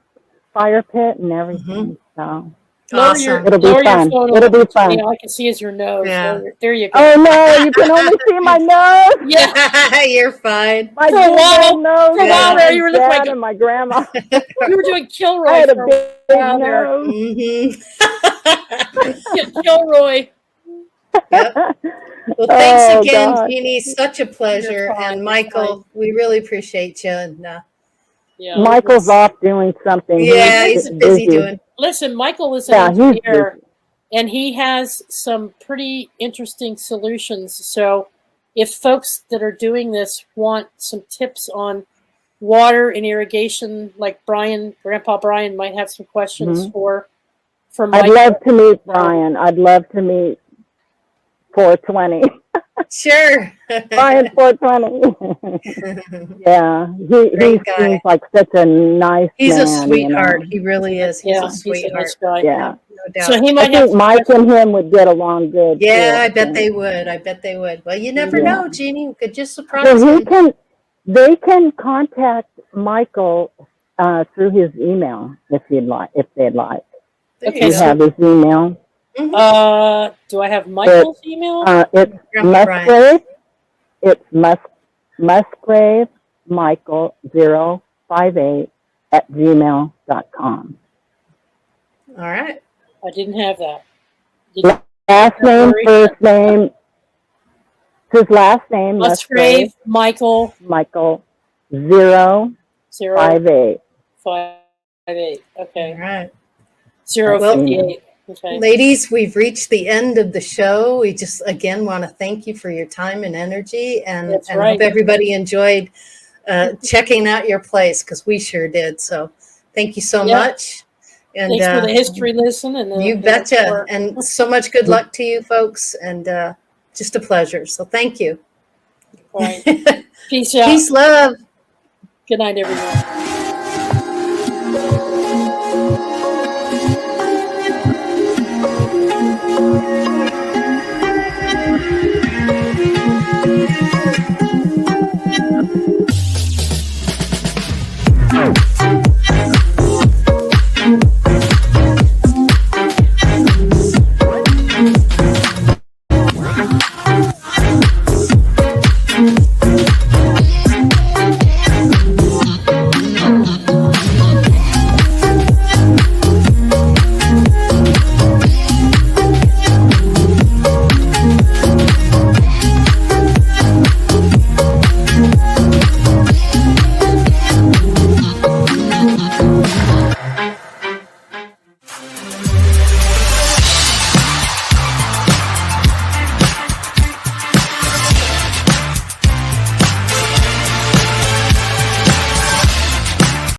fire pit and everything. So Awesome. It'll be lower your fun. phone It'll over be to fun. me. All I can see is your nose. Yeah. There you go. Oh no, you can only see my nose. Yeah. You're fine. My For a while- big nose. for a while there, you were my looking dad like- and my grandma. You were doing I Kilroy had a for big while there. nose. Mm-hmm. Kilroy. Well, thanks Oh, again, God. Jeannie. Such a pleasure. You're fine, And you're Michael, we really appreciate you. And Yeah. Michael's off doing something. yeah, he's busy doing. Listen, Michael is Yeah, an he's engineer, busy. and he has some pretty interesting solutions. So if folks that are doing this want some tips on water and irrigation, like Grandpa Brian might have some questions for I'd Michael. love to meet Brian. I'd love to meet 420. Sure. Brian 420. Yeah, he Great guy. seems like such a nice He's man. a sweetheart. He really is. He's Yeah, a he's a sweetheart. nice guy. Yeah. No doubt. So he I might have think some Mike questions. and him would get along good. Yeah, too, I bet think. they would. I bet they would. Well, you never Yeah. know, Jeannie. We could just surprise So him. they can contact Michael through his email if they'd like. There Okay, you You go. have his email. Do I have Michael's email? It's Grandpa Brian. Musgrave. It's Musgrave Michael 058 @gmail.com. All right. I didn't have that. Last name, worry. first name. His last name Musgrave Michael Michael 058. 058. Okay. All right. 058. Okay. Ladies, we've reached the end of the show. We just, again, want to thank you for your time and energy, and That's hope right. everybody enjoyed checking out your place, because we sure did. So thank you so Yeah. much. And Thanks for the history lesson. And you betcha. And so much good luck to you folks, and just a pleasure. So thank you. Right. Peace out. Peace, love. Good night, everyone.